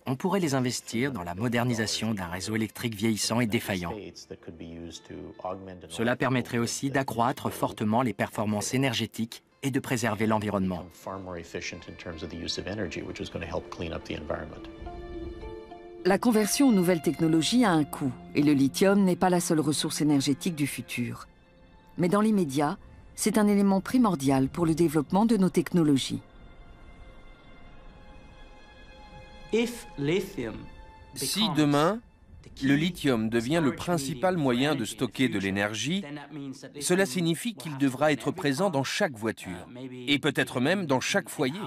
On pourrait les investir dans la modernisation d'un réseau électrique vieillissant et défaillant. Cela permettrait aussi d'accroître fortement les performances énergétiques et de préserver l'environnement. La conversion aux nouvelles technologies a un coût, et le lithium n'est pas la seule ressource énergétique du futur. Mais dans l'immédiat, c'est un élément primordial pour le développement de nos technologies. Si demain, le lithium devient le principal moyen de stocker de l'énergie, cela signifie qu'il devra être présent dans chaque voiture, et peut-être même dans chaque foyer.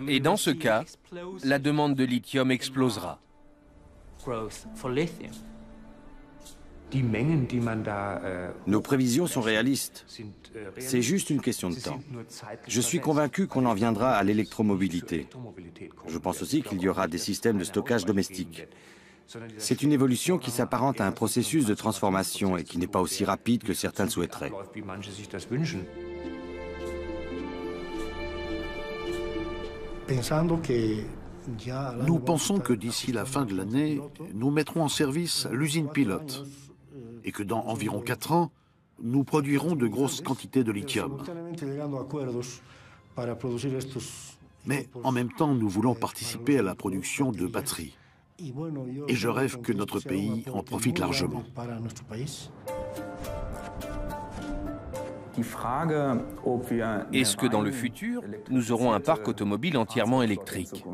Et dans ce cas, la demande de lithium explosera. Nos prévisions sont réalistes. C'est juste une question de temps. Je suis convaincu qu'on en viendra à l'électromobilité. Je pense aussi qu'il y aura des systèmes de stockage domestiques. C'est une évolution qui s'apparente à un processus de transformation et qui n'est pas aussi rapide que certains le souhaiteraient. Nous pensons que d'ici la fin de l'année, nous mettrons en service l'usine pilote et que dans environ 4 ans, nous produirons de grosses quantités de lithium. Mais en même temps, nous voulons participer à la production de batteries. Et je rêve que notre pays en profite largement. Est-ce que dans le futur, nous aurons un parc automobile entièrement électrique?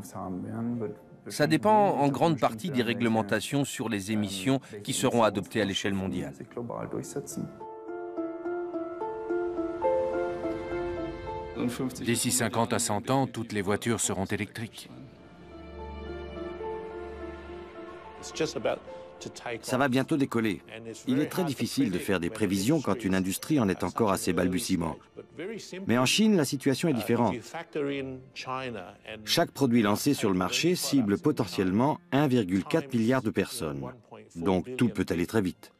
Ça dépend en grande partie des réglementations sur les émissions qui seront adoptées à l'échelle mondiale. D'ici 50 à 100 ans, toutes les voitures seront électriques. Ça va bientôt décoller. Il est très difficile de faire des prévisions quand une industrie en est encore à ses balbutiements. Mais en Chine, la situation est différente. Chaque produit lancé sur le marché cible potentiellement 1,4 milliard de personnes. Donc tout peut aller très vite.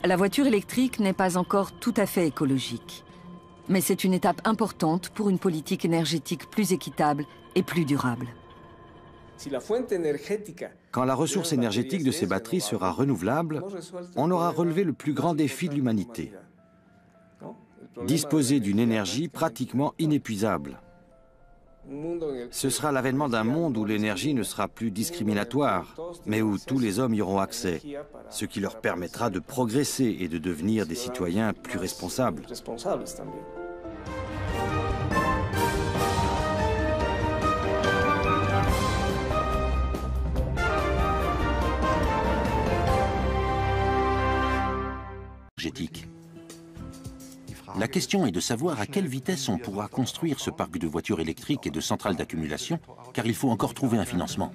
La voiture électrique n'est pas encore tout à fait écologique. Mais c'est une étape importante pour une politique énergétique plus équitable et plus durable. Quand la ressource énergétique de ces batteries sera renouvelable, on aura relevé le plus grand défi de l'humanité. Disposer d'une énergie pratiquement inépuisable. Ce sera l'avènement d'un monde où l'énergie ne sera plus discriminatoire, mais où tous les hommes y auront accès, ce qui leur permettra de progresser et de devenir des citoyens plus responsables. La question est de savoir à quelle vitesse on pourra construire ce parc de voitures électriques et de centrales d'accumulation, car il faut encore trouver un financement.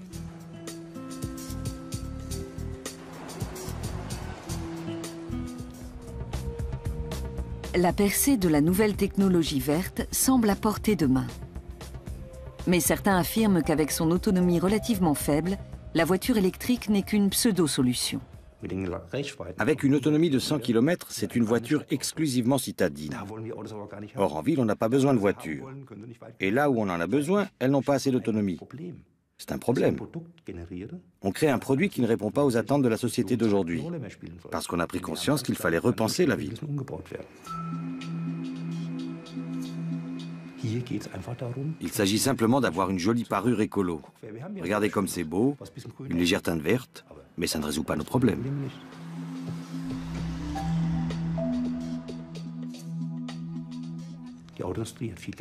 La percée de la nouvelle technologie verte semble à portée de main. Mais certains affirment qu'avec son autonomie relativement faible, la voiture électrique n'est qu'une pseudo-solution. Avec une autonomie de 100 km, c'est une voiture exclusivement citadine. Or, en ville, on n'a pas besoin de voiture. Et là où on en a besoin, elles n'ont pas assez d'autonomie. C'est un problème. On crée un produit qui ne répond pas aux attentes de la société d'aujourd'hui, parce qu'on a pris conscience qu'il fallait repenser la ville. Il s'agit simplement d'avoir une jolie parure écolo. Regardez comme c'est beau, une légère teinte verte, mais ça ne résout pas nos problèmes.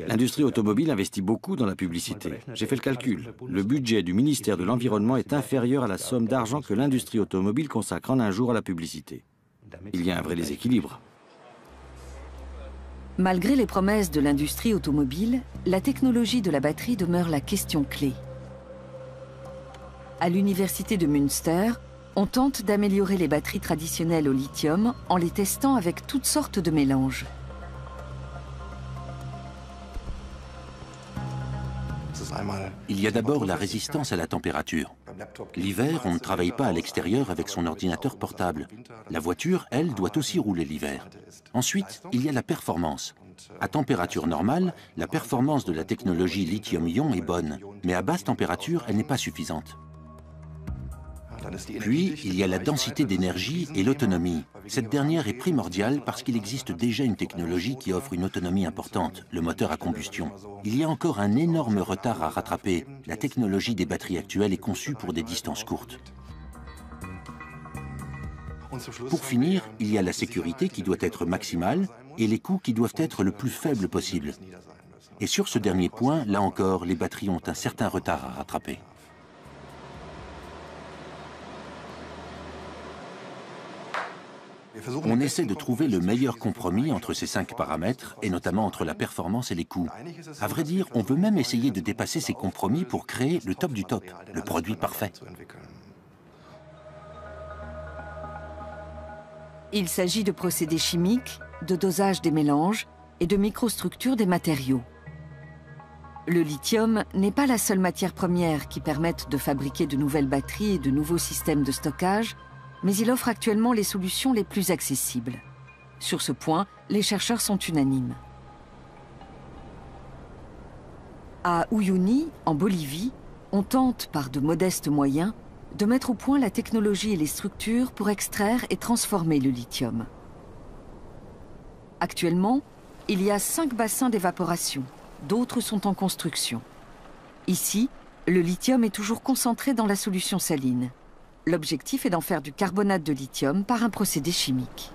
L'industrie automobile investit beaucoup dans la publicité. J'ai fait le calcul. Le budget du ministère de l'Environnement est inférieur à la somme d'argent que l'industrie automobile consacre en un jour à la publicité. Il y a un vrai déséquilibre. Malgré les promesses de l'industrie automobile, la technologie de la batterie demeure la question clé. À l'université de Münster, on tente d'améliorer les batteries traditionnelles au lithium en les testant avec toutes sortes de mélanges. Il y a d'abord la résistance à la température. L'hiver, on ne travaille pas à l'extérieur avec son ordinateur portable. La voiture, elle, doit aussi rouler l'hiver. Ensuite, il y a la performance. À température normale, la performance de la technologie lithium-ion est bonne, mais à basse température, elle n'est pas suffisante. Puis, il y a la densité d'énergie et l'autonomie. Cette dernière est primordiale parce qu'il existe déjà une technologie qui offre une autonomie importante, le moteur à combustion. Il y a encore un énorme retard à rattraper. La technologie des batteries actuelles est conçue pour des distances courtes. Pour finir, il y a la sécurité qui doit être maximale et les coûts qui doivent être le plus faibles possible. Et sur ce dernier point, là encore, les batteries ont un certain retard à rattraper. On essaie de trouver le meilleur compromis entre ces 5 paramètres, et notamment entre la performance et les coûts. À vrai dire, on veut même essayer de dépasser ces compromis pour créer le top du top, le produit parfait. Il s'agit de procédés chimiques, de dosage des mélanges et de microstructure des matériaux. Le lithium n'est pas la seule matière première qui permette de fabriquer de nouvelles batteries et de nouveaux systèmes de stockage, mais il offre actuellement les solutions les plus accessibles. Sur ce point, les chercheurs sont unanimes. À Uyuni, en Bolivie, on tente, par de modestes moyens, de mettre au point la technologie et les structures pour extraire et transformer le lithium. Actuellement, il y a 5 bassins d'évaporation, d'autres sont en construction. Ici, le lithium est toujours concentré dans la solution saline. L'objectif est d'en faire du carbonate de lithium par un procédé chimique.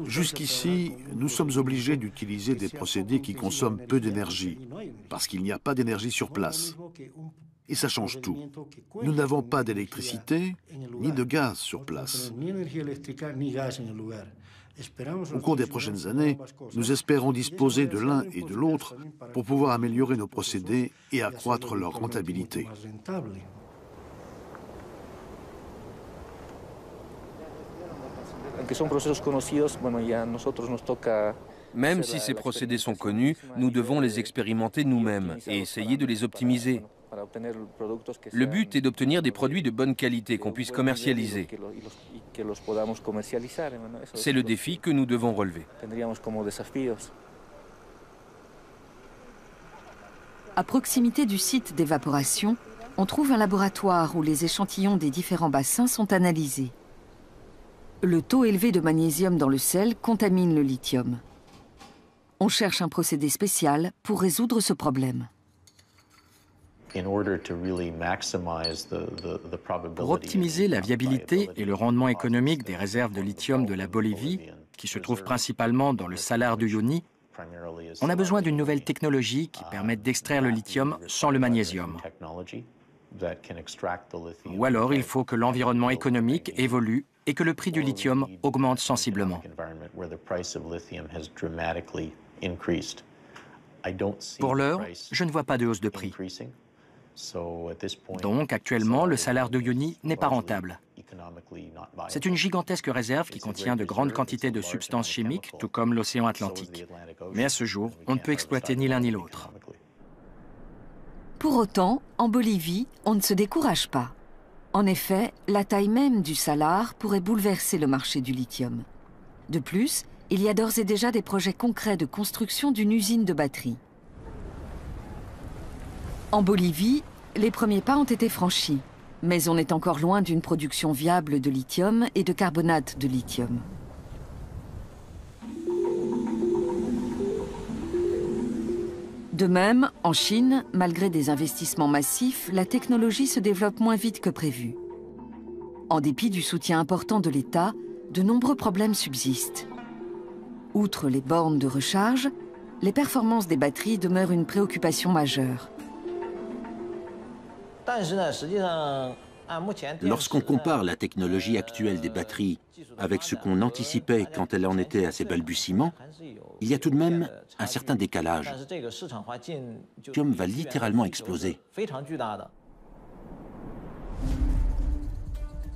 Jusqu'ici, nous sommes obligés d'utiliser des procédés qui consomment peu d'énergie, parce qu'il n'y a pas d'énergie sur place. Et ça change tout. Nous n'avons pas d'électricité ni de gaz sur place. Au cours des prochaines années, nous espérons disposer de l'un et de l'autre pour pouvoir améliorer nos procédés et accroître leur rentabilité. Même si ces procédés sont connus, nous devons les expérimenter nous-mêmes et essayer de les optimiser. Le but est d'obtenir des produits de bonne qualité qu'on puisse commercialiser. C'est le défi que nous devons relever. À proximité du site d'évaporation, on trouve un laboratoire où les échantillons des différents bassins sont analysés. Le taux élevé de magnésium dans le sel contamine le lithium. On cherche un procédé spécial pour résoudre ce problème. Pour optimiser la viabilité et le rendement économique des réserves de lithium de la Bolivie, qui se trouvent principalement dans le salar d'Uyuni, on a besoin d'une nouvelle technologie qui permette d'extraire le lithium sans le magnésium. Ou alors il faut que l'environnement économique évolue et que le prix du lithium augmente sensiblement. Pour l'heure, je ne vois pas de hausse de prix. Donc, actuellement, le salar d'Uyuni n'est pas rentable. C'est une gigantesque réserve qui contient de grandes quantités de substances chimiques, tout comme l'océan Atlantique. Mais à ce jour, on ne peut exploiter ni l'un ni l'autre. Pour autant, en Bolivie, on ne se décourage pas. En effet, la taille même du salar pourrait bouleverser le marché du lithium. De plus, il y a d'ores et déjà des projets concrets de construction d'une usine de batteries. En Bolivie, les premiers pas ont été franchis, mais on est encore loin d'une production viable de lithium et de carbonate de lithium. De même, en Chine, malgré des investissements massifs, la technologie se développe moins vite que prévu. En dépit du soutien important de l'État, de nombreux problèmes subsistent. Outre les bornes de recharge, les performances des batteries demeurent une préoccupation majeure. Lorsqu'on compare la technologie actuelle des batteries avec ce qu'on anticipait quand elle en était à ses balbutiements, il y a tout de même un certain décalage. Le lithium va littéralement exploser.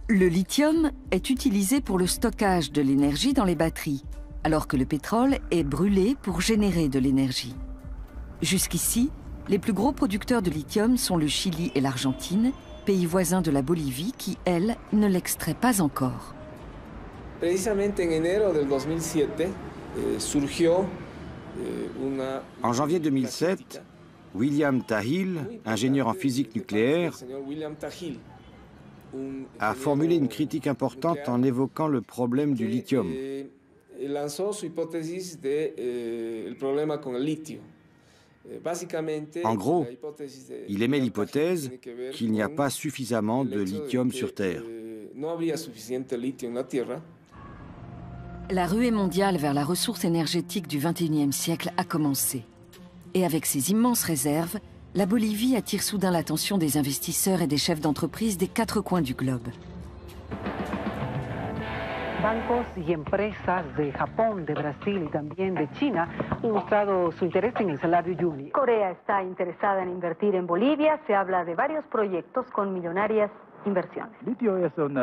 Le lithium est utilisé pour le stockage de l'énergie dans les batteries, alors que le pétrole est brûlé pour générer de l'énergie. Jusqu'ici, les plus gros producteurs de lithium sont le Chili et l'Argentine, pays voisins de la Bolivie qui, elle, ne l'extrait pas encore. En janvier 2007, William Tahil, ingénieur en physique nucléaire, a formulé une critique importante en évoquant le problème du lithium. En gros, il émet l'hypothèse qu'il n'y a pas suffisamment de lithium sur Terre. La ruée mondiale vers la ressource énergétique du XXIe siècle a commencé. Et avec ses immenses réserves, la Bolivie attire soudain l'attention des investisseurs et des chefs d'entreprise des 4 coins du globe. Bancos y empresas de Japón, de Brasil y también de China han mostrado su interés en el salario Uyuni. Corea está interesada en invertir en Bolivia. Se habla de varios proyectos con millonarias inversiones. Litio es un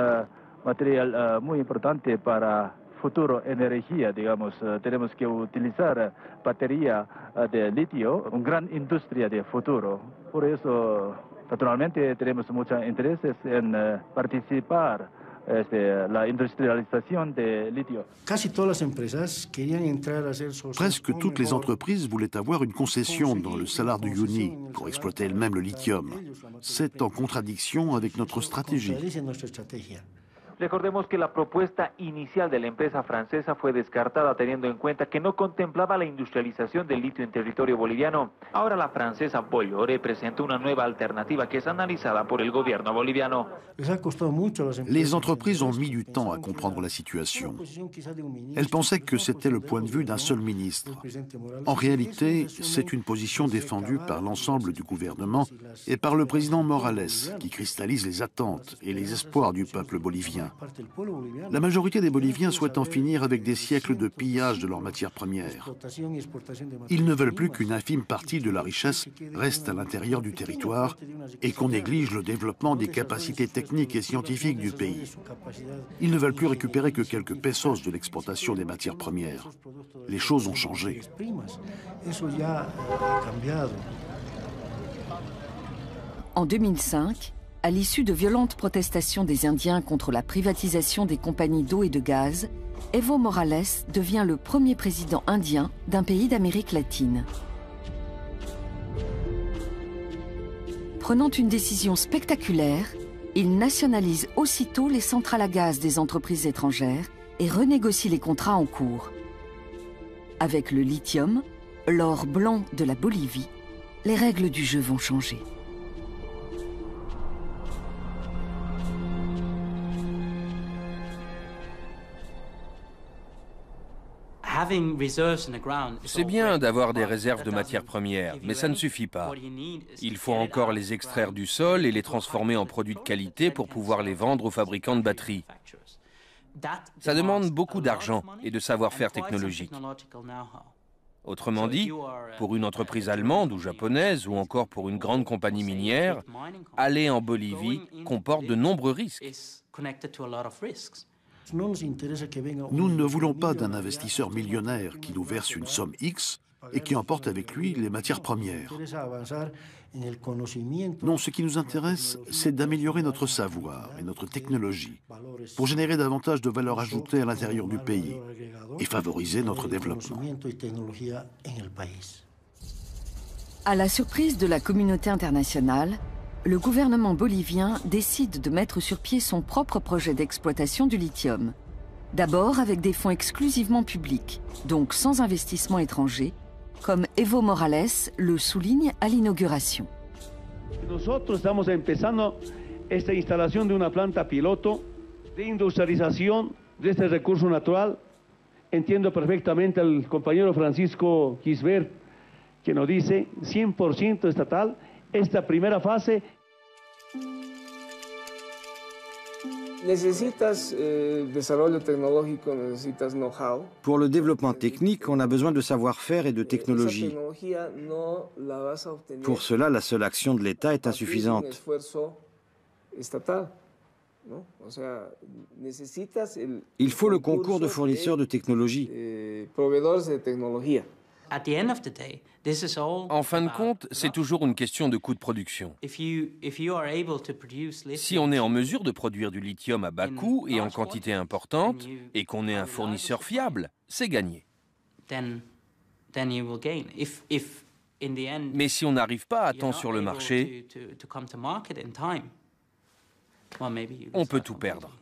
material muy importante para futuro energía, digamos. Tenemos que utilizar batería de litio, una gran industria de futuro. Por eso, naturalmente, tenemos muchos intereses en participar la industrialización de litio. Presque toutes les entreprises voulaient avoir une concession dans le salar de Uyuni pour exploiter elles-mêmes le lithium. C'est en contradiction avec notre stratégie. Recordemos que la propuesta inicial de la empresa francesa fue descartada teniendo en cuenta que no contemplaba la industrialización del litio en territorio boliviano. Ahora la francesa Bolloré presentó una nueva alternativa que es analizada por el gobierno boliviano. Les entreprises ont mis du temps à comprendre la situation. Elles pensaient que c'était le point de vue d'un seul ministre. En réalité, c'est une position défendue par l'ensemble du gouvernement et par le président Morales, qui cristallise les attentes et les espoirs du peuple bolivien. La majorité des Boliviens souhaitent en finir avec des siècles de pillage de leurs matières premières. Ils ne veulent plus qu'une infime partie de la richesse reste à l'intérieur du territoire et qu'on néglige le développement des capacités techniques et scientifiques du pays. Ils ne veulent plus récupérer que quelques pesos de l'exportation des matières premières. Les choses ont changé. En 2005, à l'issue de violentes protestations des Indiens contre la privatisation des compagnies d'eau et de gaz, Evo Morales devient le premier président indien d'un pays d'Amérique latine. Prenant une décision spectaculaire, il nationalise aussitôt les centrales à gaz des entreprises étrangères et renégocie les contrats en cours. Avec le lithium, l'or blanc de la Bolivie, les règles du jeu vont changer. C'est bien d'avoir des réserves de matières premières, mais ça ne suffit pas. Il faut encore les extraire du sol et les transformer en produits de qualité pour pouvoir les vendre aux fabricants de batteries. Ça demande beaucoup d'argent et de savoir-faire technologique. Autrement dit, pour une entreprise allemande ou japonaise ou encore pour une grande compagnie minière, aller en Bolivie comporte de nombreux risques. Nous ne voulons pas d'un investisseur millionnaire qui nous verse une somme X et qui emporte avec lui les matières premières. Non, ce qui nous intéresse, c'est d'améliorer notre savoir et notre technologie pour générer davantage de valeur ajoutée à l'intérieur du pays et favoriser notre développement. À la surprise de la communauté internationale, le gouvernement bolivien décide de mettre sur pied son propre projet d'exploitation du lithium. D'abord avec des fonds exclusivement publics, donc sans investissement étranger, comme Evo Morales le souligne à l'inauguration. Nosotros estamos empezando esta instalación de una planta piloto de industrialización de este recurso natural. Entiendo perfectamente al compañero Francisco Gisbert, que nos dice 100% estatal, esta primera fase. Necesitas desarrollo tecnológico, necesitas know-how. Pour le développement technique, on a besoin de savoir-faire et de technologie. Pour cela, la seule action de l'État est insuffisante. Il faut le concours de fournisseurs de technologie. En fin de compte, c'est toujours une question de coût de production. Si on est en mesure de produire du lithium à bas coût et en quantité importante, et qu'on est un fournisseur fiable, c'est gagné. Mais si on n'arrive pas à temps sur le marché, on peut tout perdre.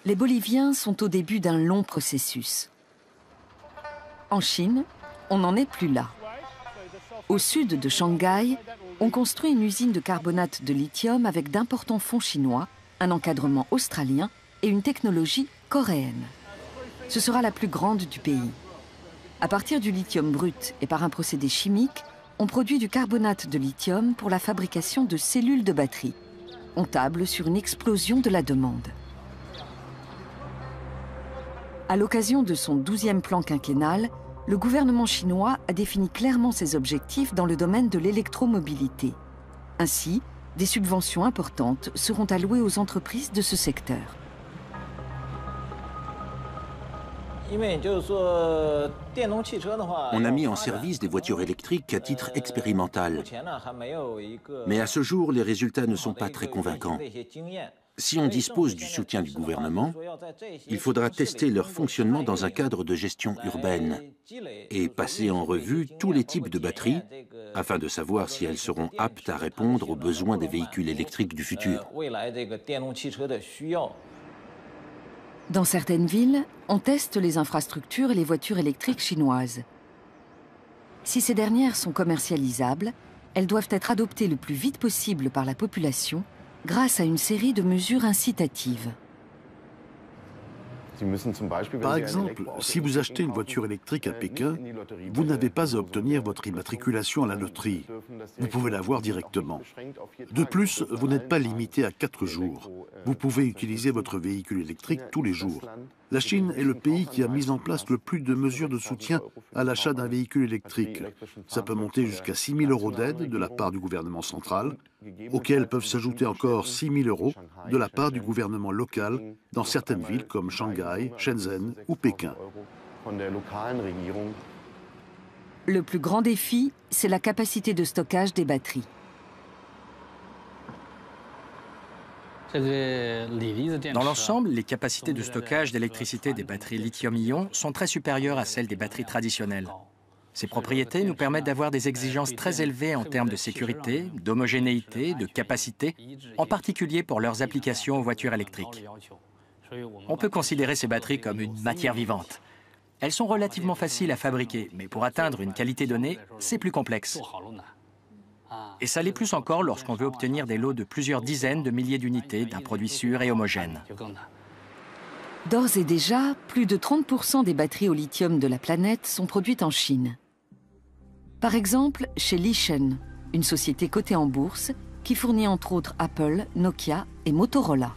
Les Boliviens sont au début d'un long processus. En Chine, on n'en est plus là. Au sud de Shanghai, on construit une usine de carbonate de lithium avec d'importants fonds chinois, un encadrement australien et une technologie coréenne. Ce sera la plus grande du pays. À partir du lithium brut et par un procédé chimique, on produit du carbonate de lithium pour la fabrication de cellules de batterie. On table sur une explosion de la demande. À l'occasion de son 12e plan quinquennal, le gouvernement chinois a défini clairement ses objectifs dans le domaine de l'électromobilité. Ainsi, des subventions importantes seront allouées aux entreprises de ce secteur. On a mis en service des voitures électriques à titre expérimental. Mais à ce jour, les résultats ne sont pas très convaincants. Si on dispose du soutien du gouvernement, il faudra tester leur fonctionnement dans un cadre de gestion urbaine et passer en revue tous les types de batteries afin de savoir si elles seront aptes à répondre aux besoins des véhicules électriques du futur. Dans certaines villes, on teste les infrastructures et les voitures électriques chinoises. Si ces dernières sont commercialisables, elles doivent être adoptées le plus vite possible par la population grâce à une série de mesures incitatives. Par exemple, si vous achetez une voiture électrique à Pékin, vous n'avez pas à obtenir votre immatriculation à la loterie. Vous pouvez l'avoir directement. De plus, vous n'êtes pas limité à 4 jours. Vous pouvez utiliser votre véhicule électrique tous les jours. La Chine est le pays qui a mis en place le plus de mesures de soutien à l'achat d'un véhicule électrique. Ça peut monter jusqu'à 6 000 € d'aide de la part du gouvernement central, auxquels peuvent s'ajouter encore 6 000 € de la part du gouvernement local dans certaines villes comme Shanghai, Shenzhen ou Pékin. Le plus grand défi, c'est la capacité de stockage des batteries. Dans l'ensemble, les capacités de stockage d'électricité des batteries lithium-ion sont très supérieures à celles des batteries traditionnelles. Ces propriétés nous permettent d'avoir des exigences très élevées en termes de sécurité, d'homogénéité, de capacité, en particulier pour leurs applications aux voitures électriques. On peut considérer ces batteries comme une matière vivante. Elles sont relativement faciles à fabriquer, mais pour atteindre une qualité donnée, c'est plus complexe. Et ça l'est plus encore lorsqu'on veut obtenir des lots de plusieurs dizaines de milliers d'unités d'un produit sûr et homogène. D'ores et déjà, plus de 30% des batteries au lithium de la planète sont produites en Chine. Par exemple, chez Lishen, une société cotée en bourse qui fournit entre autres Apple, Nokia et Motorola.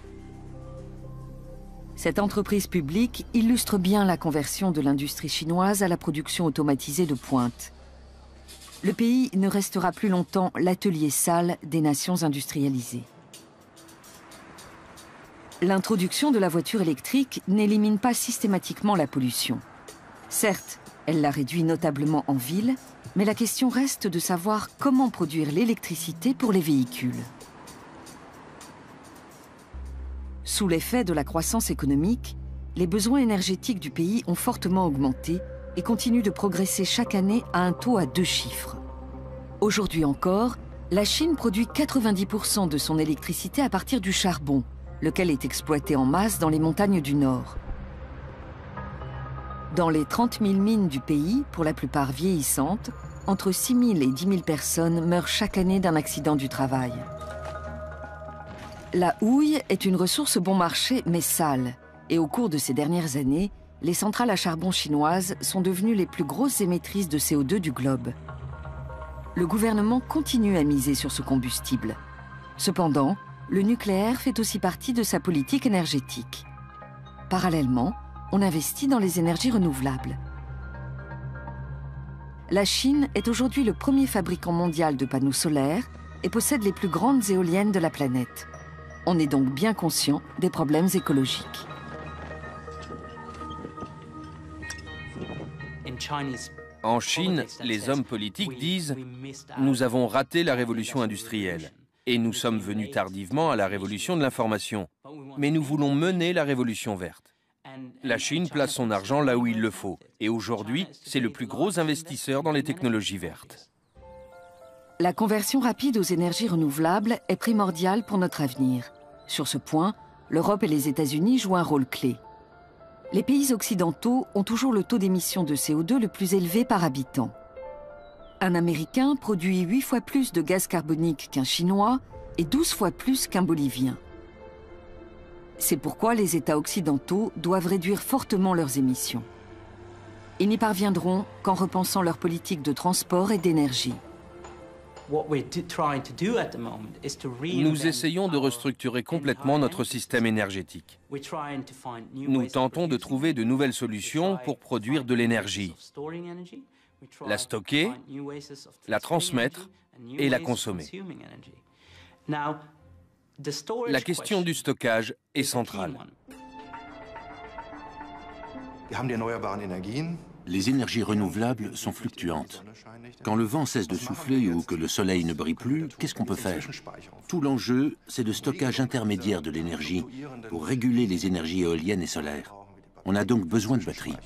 Cette entreprise publique illustre bien la conversion de l'industrie chinoise à la production automatisée de pointe. Le pays ne restera plus longtemps l'atelier sale des nations industrialisées. L'introduction de la voiture électrique n'élimine pas systématiquement la pollution. Certes, elle la réduit notablement en ville, mais la question reste de savoir comment produire l'électricité pour les véhicules. Sous l'effet de la croissance économique, les besoins énergétiques du pays ont fortement augmenté et continue de progresser chaque année à un taux à 2 chiffres. Aujourd'hui encore, la Chine produit 90% de son électricité à partir du charbon, lequel est exploité en masse dans les montagnes du Nord. Dans les 30 000 mines du pays, pour la plupart vieillissantes, entre 6 000 et 10 000 personnes meurent chaque année d'un accident du travail. La houille est une ressource bon marché, mais sale. Et au cours de ces dernières années, les centrales à charbon chinoises sont devenues les plus grosses émettrices de CO2 du globe. Le gouvernement continue à miser sur ce combustible. Cependant, le nucléaire fait aussi partie de sa politique énergétique. Parallèlement, on investit dans les énergies renouvelables. La Chine est aujourd'hui le premier fabricant mondial de panneaux solaires et possède les plus grandes éoliennes de la planète. On est donc bien conscient des problèmes écologiques. En Chine, les hommes politiques disent « Nous avons raté la révolution industrielle et nous sommes venus tardivement à la révolution de l'information, mais nous voulons mener la révolution verte. » La Chine place son argent là où il le faut et aujourd'hui, c'est le plus gros investisseur dans les technologies vertes. La conversion rapide aux énergies renouvelables est primordiale pour notre avenir. Sur ce point, l'Europe et les États-Unis jouent un rôle clé. Les pays occidentaux ont toujours le taux d'émission de CO2 le plus élevé par habitant. Un Américain produit 8 fois plus de gaz carbonique qu'un Chinois et 12 fois plus qu'un Bolivien. C'est pourquoi les États occidentaux doivent réduire fortement leurs émissions. Ils n'y parviendront qu'en repensant leur politique de transport et d'énergie. Nous essayons de restructurer complètement notre système énergétique. Nous tentons de trouver de nouvelles solutions pour produire de l'énergie, la stocker, la transmettre et la consommer. La question du stockage est centrale. Les énergies renouvelables sont fluctuantes. Quand le vent cesse de souffler ou que le soleil ne brille plus, qu'est-ce qu'on peut faire? Tout l'enjeu, c'est le stockage intermédiaire de l'énergie pour réguler les énergies éoliennes et solaires. On a donc besoin de batteries.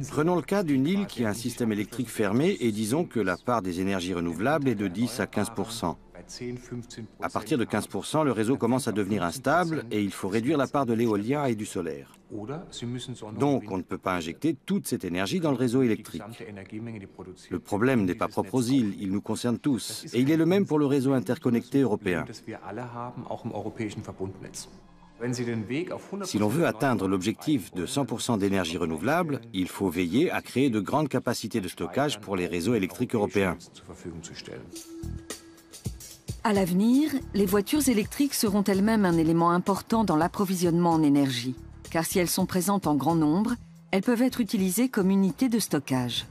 Prenons le cas d'une île qui a un système électrique fermé et disons que la part des énergies renouvelables est de 10 à 15%. À partir de 15%, le réseau commence à devenir instable et il faut réduire la part de l'éolien et du solaire. Donc, on ne peut pas injecter toute cette énergie dans le réseau électrique. Le problème n'est pas propre aux îles, il nous concerne tous. Et il est le même pour le réseau interconnecté européen. Si l'on veut atteindre l'objectif de 100% d'énergie renouvelable, il faut veiller à créer de grandes capacités de stockage pour les réseaux électriques européens. À l'avenir, les voitures électriques seront elles-mêmes un élément important dans l'approvisionnement en énergie, car si elles sont présentes en grand nombre, elles peuvent être utilisées comme unité de stockage.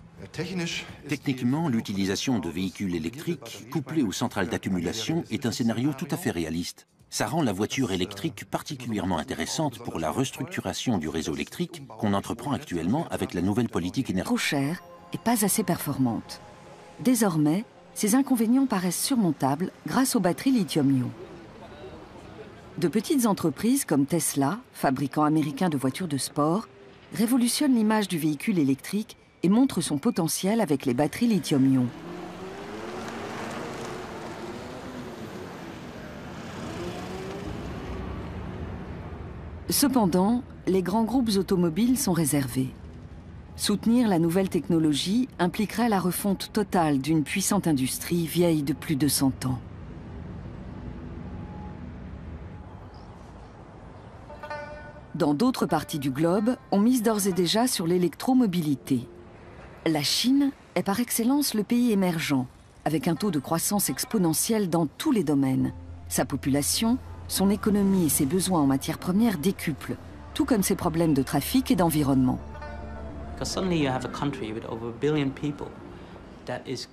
Techniquement, l'utilisation de véhicules électriques couplés aux centrales d'accumulation est un scénario tout à fait réaliste. Ça rend la voiture électrique particulièrement intéressante pour la restructuration du réseau électrique qu'on entreprend actuellement avec la nouvelle politique énergétique. Trop chère et pas assez performante. Désormais, ces inconvénients paraissent surmontables grâce aux batteries lithium-ion. De petites entreprises comme Tesla, fabricant américain de voitures de sport, révolutionnent l'image du véhicule électrique et montrent son potentiel avec les batteries lithium-ion. Cependant, les grands groupes automobiles sont réservés. Soutenir la nouvelle technologie impliquerait la refonte totale d'une puissante industrie vieille de plus de 100 ans. Dans d'autres parties du globe, on mise d'ores et déjà sur l'électromobilité. La Chine est par excellence le pays émergent, avec un taux de croissance exponentielle dans tous les domaines. Sa population, son économie et ses besoins en matières premières décuplent, tout comme ses problèmes de trafic et d'environnement.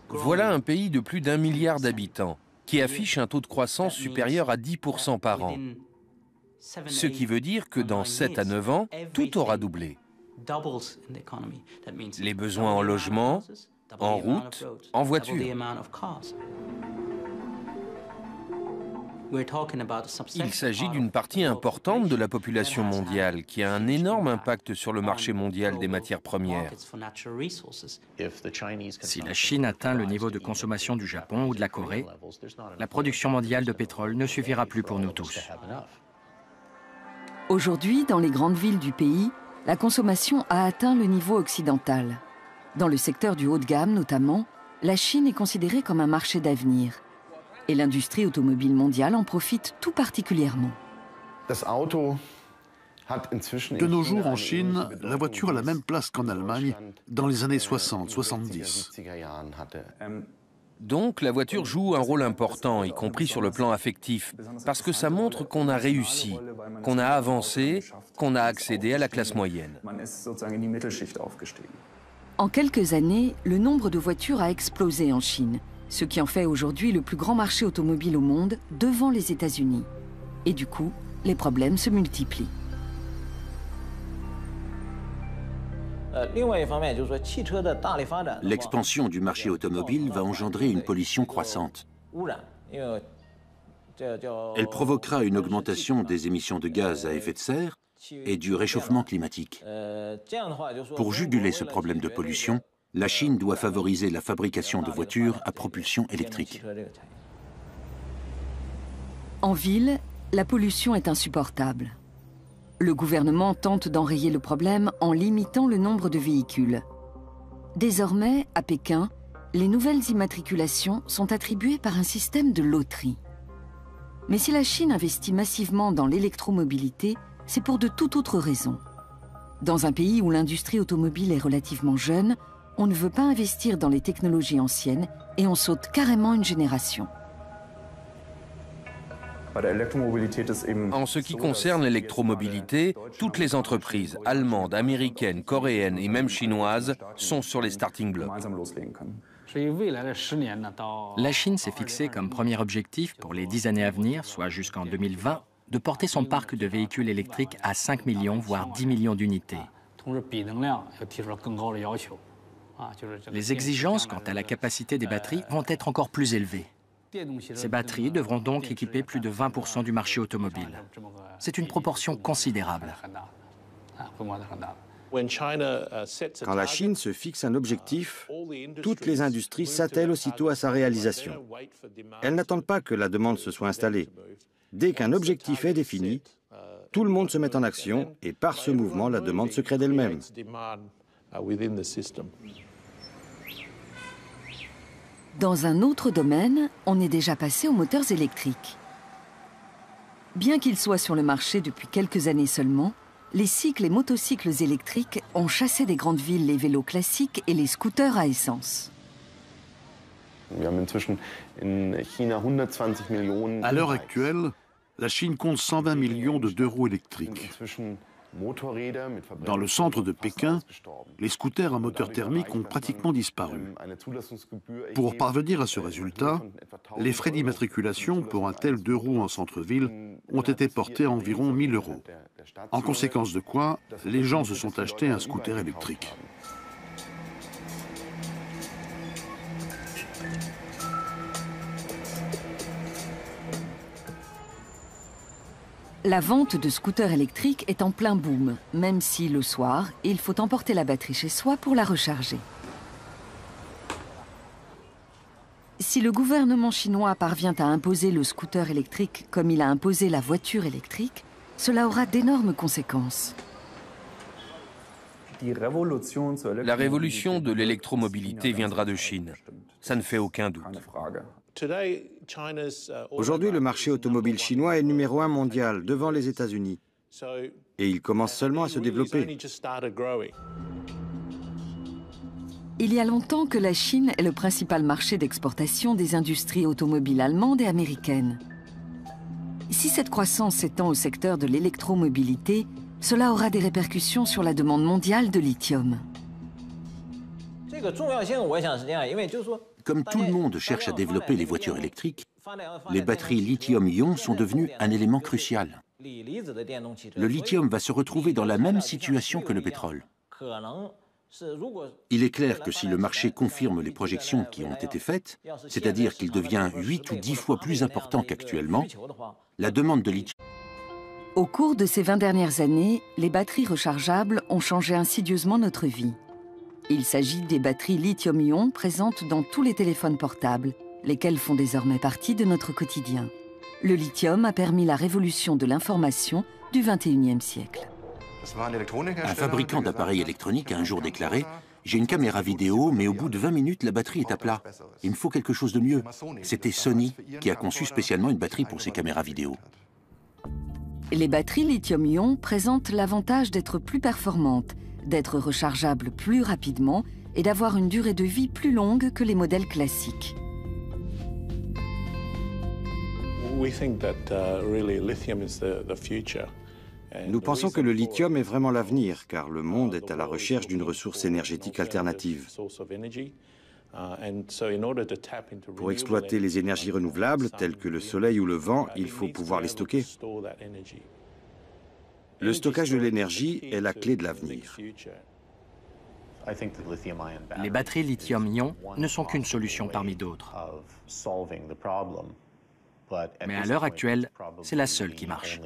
Voilà un pays de plus d'1 milliard d'habitants qui affiche un taux de croissance supérieur à 10% par an. Ce qui veut dire que dans 7 à 9 ans, tout aura doublé. Les besoins en logement, en route, en voiture. Il s'agit d'une partie importante de la population mondiale qui a un énorme impact sur le marché mondial des matières premières. Si la Chine atteint le niveau de consommation du Japon ou de la Corée, la production mondiale de pétrole ne suffira plus pour nous tous. Aujourd'hui, dans les grandes villes du pays, la consommation a atteint le niveau occidental. Dans le secteur du haut de gamme notamment, la Chine est considérée comme un marché d'avenir. Et l'industrie automobile mondiale en profite tout particulièrement. De nos jours, en Chine, la voiture a la même place qu'en Allemagne dans les années 60-70. Donc la voiture joue un rôle important, y compris sur le plan affectif, parce que ça montre qu'on a réussi, qu'on a avancé, qu'on a accédé à la classe moyenne. En quelques années, le nombre de voitures a explosé en Chine, ce qui en fait aujourd'hui le plus grand marché automobile au monde, devant les États-Unis. Et du coup, les problèmes se multiplient. L'expansion du marché automobile va engendrer une pollution croissante. Elle provoquera une augmentation des émissions de gaz à effet de serre et du réchauffement climatique. Pour juguler ce problème de pollution, la Chine doit favoriser la fabrication de voitures à propulsion électrique. En ville, la pollution est insupportable. Le gouvernement tente d'enrayer le problème en limitant le nombre de véhicules. Désormais, à Pékin, les nouvelles immatriculations sont attribuées par un système de loterie. Mais si la Chine investit massivement dans l'électromobilité, c'est pour de toute autre raison. Dans un pays où l'industrie automobile est relativement jeune, on ne veut pas investir dans les technologies anciennes et on saute carrément une génération. En ce qui concerne l'électromobilité, toutes les entreprises allemandes, américaines, coréennes et même chinoises sont sur les starting blocks. La Chine s'est fixée comme premier objectif pour les 10 années à venir, soit jusqu'en 2020, de porter son parc de véhicules électriques à 5 millions, voire 10 millions d'unités. Les exigences quant à la capacité des batteries vont être encore plus élevées. Ces batteries devront donc équiper plus de 20% du marché automobile. C'est une proportion considérable. Quand la Chine se fixe un objectif, toutes les industries s'attellent aussitôt à sa réalisation. Elles n'attendent pas que la demande se soit installée. Dès qu'un objectif est défini, tout le monde se met en action et par ce mouvement, la demande se crée d'elle-même. Dans un autre domaine, on est déjà passé aux moteurs électriques. Bien qu'ils soient sur le marché depuis quelques années seulement, les cycles et motocycles électriques ont chassé des grandes villes les vélos classiques et les scooters à essence. À l'heure actuelle, la Chine compte 120 millions de deux-roues électriques. Dans le centre de Pékin, les scooters à moteur thermique ont pratiquement disparu. Pour parvenir à ce résultat, les frais d'immatriculation pour un tel deux roues en centre-ville ont été portés à environ 1 000 €. En conséquence de quoi, les gens se sont achetés un scooter électrique. La vente de scooters électriques est en plein boom, même si le soir, il faut emporter la batterie chez soi pour la recharger. Si le gouvernement chinois parvient à imposer le scooter électrique comme il a imposé la voiture électrique, cela aura d'énormes conséquences. La révolution de l'électromobilité viendra de Chine. Ça ne fait aucun doute. Aujourd'hui, le marché automobile chinois est numéro 1 mondial, devant les États-Unis. Et il commence seulement à se développer. Il y a longtemps que la Chine est le principal marché d'exportation des industries automobiles allemandes et américaines. Si cette croissance s'étend au secteur de l'électromobilité, cela aura des répercussions sur la demande mondiale de lithium. Comme tout le monde cherche à développer les voitures électriques, les batteries lithium-ion sont devenues un élément crucial. Le lithium va se retrouver dans la même situation que le pétrole. Il est clair que si le marché confirme les projections qui ont été faites, c'est-à-dire qu'il devient 8 ou 10 fois plus important qu'actuellement, la demande de lithium... Au cours de ces 20 dernières années, les batteries rechargeables ont changé insidieusement notre vie. Il s'agit des batteries lithium-ion présentes dans tous les téléphones portables, lesquels font désormais partie de notre quotidien. Le lithium a permis la révolution de l'information du XXIe siècle. Un fabricant d'appareils électroniques a un jour déclaré « J'ai une caméra vidéo, mais au bout de 20 minutes, la batterie est à plat. Il me faut quelque chose de mieux. » C'était Sony qui a conçu spécialement une batterie pour ses caméras vidéo. Les batteries lithium-ion présentent l'avantage d'être plus performantes, d'être rechargeables plus rapidement et d'avoir une durée de vie plus longue que les modèles classiques. Nous pensons que le lithium est vraiment l'avenir, car le monde est à la recherche d'une ressource énergétique alternative. Pour exploiter les énergies renouvelables, telles que le soleil ou le vent, il faut pouvoir les stocker. Le stockage de l'énergie est la clé de l'avenir. Les batteries lithium-ion ne sont qu'une solution parmi d'autres. Mais à l'heure actuelle, c'est la seule qui marche.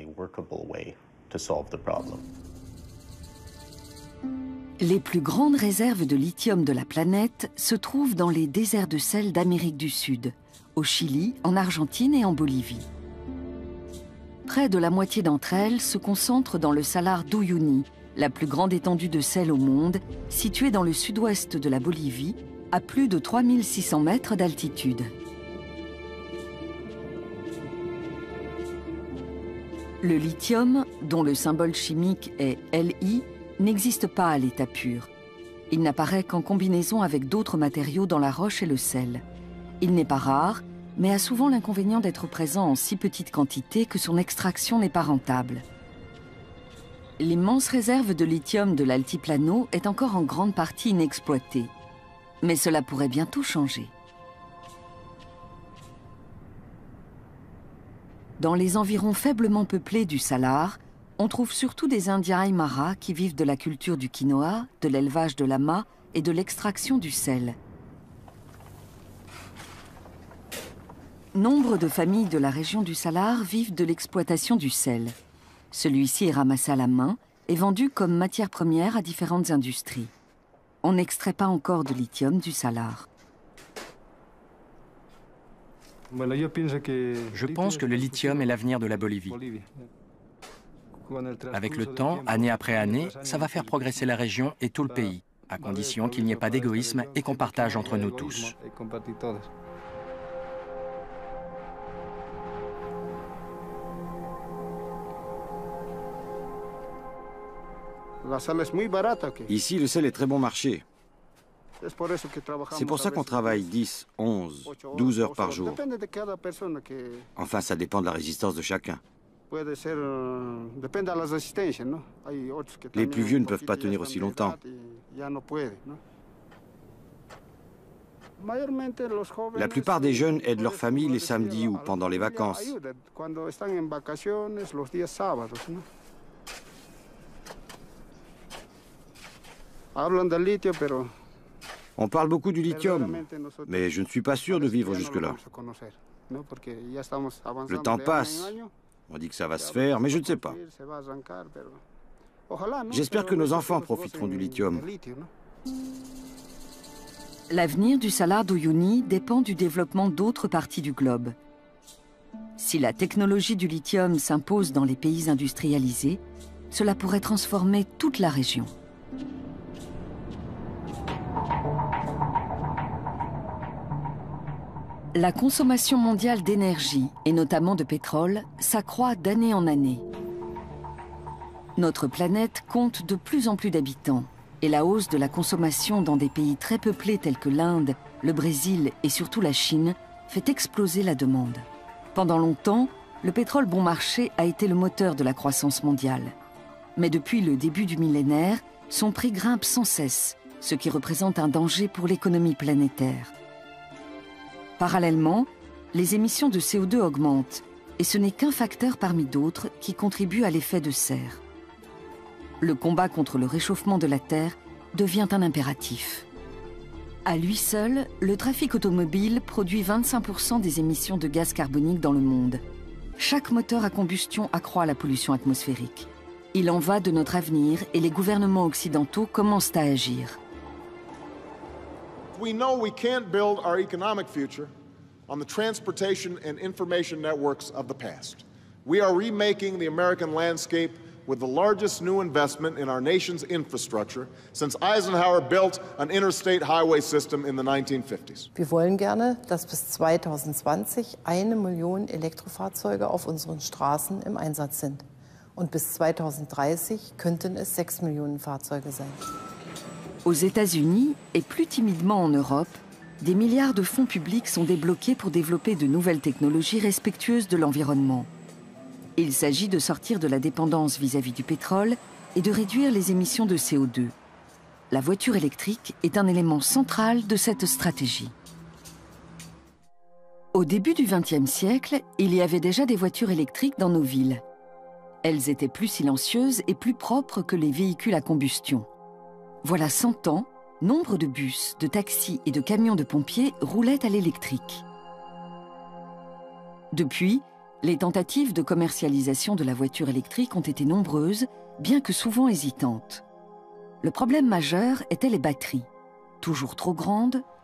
Les plus grandes réserves de lithium de la planète se trouvent dans les déserts de sel d'Amérique du Sud, au Chili, en Argentine et en Bolivie. Près de la moitié d'entre elles se concentrent dans le salar d'Uyuni, la plus grande étendue de sel au monde, située dans le sud-ouest de la Bolivie, à plus de 3600 mètres d'altitude. Le lithium, dont le symbole chimique est Li, n'existe pas à l'état pur. Il n'apparaît qu'en combinaison avec d'autres matériaux dans la roche et le sel. Il n'est pas rare, mais a souvent l'inconvénient d'être présent en si petite quantité que son extraction n'est pas rentable. L'immense réserve de lithium de l'altiplano est encore en grande partie inexploitée. Mais cela pourrait bientôt changer. Dans les environs faiblement peuplés du Salar, on trouve surtout des Indiens Aymara qui vivent de la culture du quinoa, de l'élevage de lama et de l'extraction du sel. Nombre de familles de la région du Salar vivent de l'exploitation du sel. Celui-ci est ramassé à la main et vendu comme matière première à différentes industries. On n'extrait pas encore de lithium du Salar. Je pense que le lithium est l'avenir de la Bolivie. Avec le temps, année après année, ça va faire progresser la région et tout le pays, à condition qu'il n'y ait pas d'égoïsme et qu'on partage entre nous tous. Ici, le sel est très bon marché. C'est pour ça qu'on travaille 10, 11, 12 heures par jour. Enfin, ça dépend de la résistance de chacun. Les plus vieux ne peuvent pas tenir aussi longtemps. La plupart des jeunes aident leur famille les samedis ou pendant les vacances. On parle beaucoup du lithium, mais je ne suis pas sûr de vivre jusque-là. Le temps passe. On dit que ça va se faire, mais je ne sais pas. J'espère que nos enfants profiteront du lithium. L'avenir du Salar d'Uyuni dépend du développement d'autres parties du globe. Si la technologie du lithium s'impose dans les pays industrialisés, cela pourrait transformer toute la région. La consommation mondiale d'énergie, et notamment de pétrole, s'accroît d'année en année. Notre planète compte de plus en plus d'habitants, et la hausse de la consommation dans des pays très peuplés tels que l'Inde, le Brésil et surtout la Chine fait exploser la demande. Pendant longtemps, le pétrole bon marché a été le moteur de la croissance mondiale. Mais depuis le début du millénaire, son prix grimpe sans cesse, ce qui représente un danger pour l'économie planétaire. Parallèlement, les émissions de CO2 augmentent, et ce n'est qu'un facteur parmi d'autres qui contribue à l'effet de serre. Le combat contre le réchauffement de la Terre devient un impératif. À lui seul, le trafic automobile produit 25% des émissions de gaz carbonique dans le monde. Chaque moteur à combustion accroît la pollution atmosphérique. Il en va de notre avenir et les gouvernements occidentaux commencent à agir. We know we can't build our economic future on the transportation and information networks of the past. We are remaking the American landscape with the largest new investment in our nation's infrastructure since Eisenhower built an interstate highway system in the 1950s. Wir wollen gerne, dass bis 2020 1 Million Elektrofahrzeuge auf unseren Straßen im Einsatz sind. Und bis 2030 könnten es 6 Millionen Fahrzeuge sein. Aux États-Unis, et plus timidement en Europe, des milliards de fonds publics sont débloqués pour développer de nouvelles technologies respectueuses de l'environnement. Il s'agit de sortir de la dépendance vis-à-vis du pétrole et de réduire les émissions de CO2. La voiture électrique est un élément central de cette stratégie. Au début du XXe siècle, il y avait déjà des voitures électriques dans nos villes. Elles étaient plus silencieuses et plus propres que les véhicules à combustion. Voilà 100 ans, nombre de bus, de taxis et de camions de pompiers roulaient à l'électrique. Depuis, les tentatives de commercialisation de la voiture électrique ont été nombreuses, bien que souvent hésitantes. Le problème majeur était les batteries, toujours trop grandes,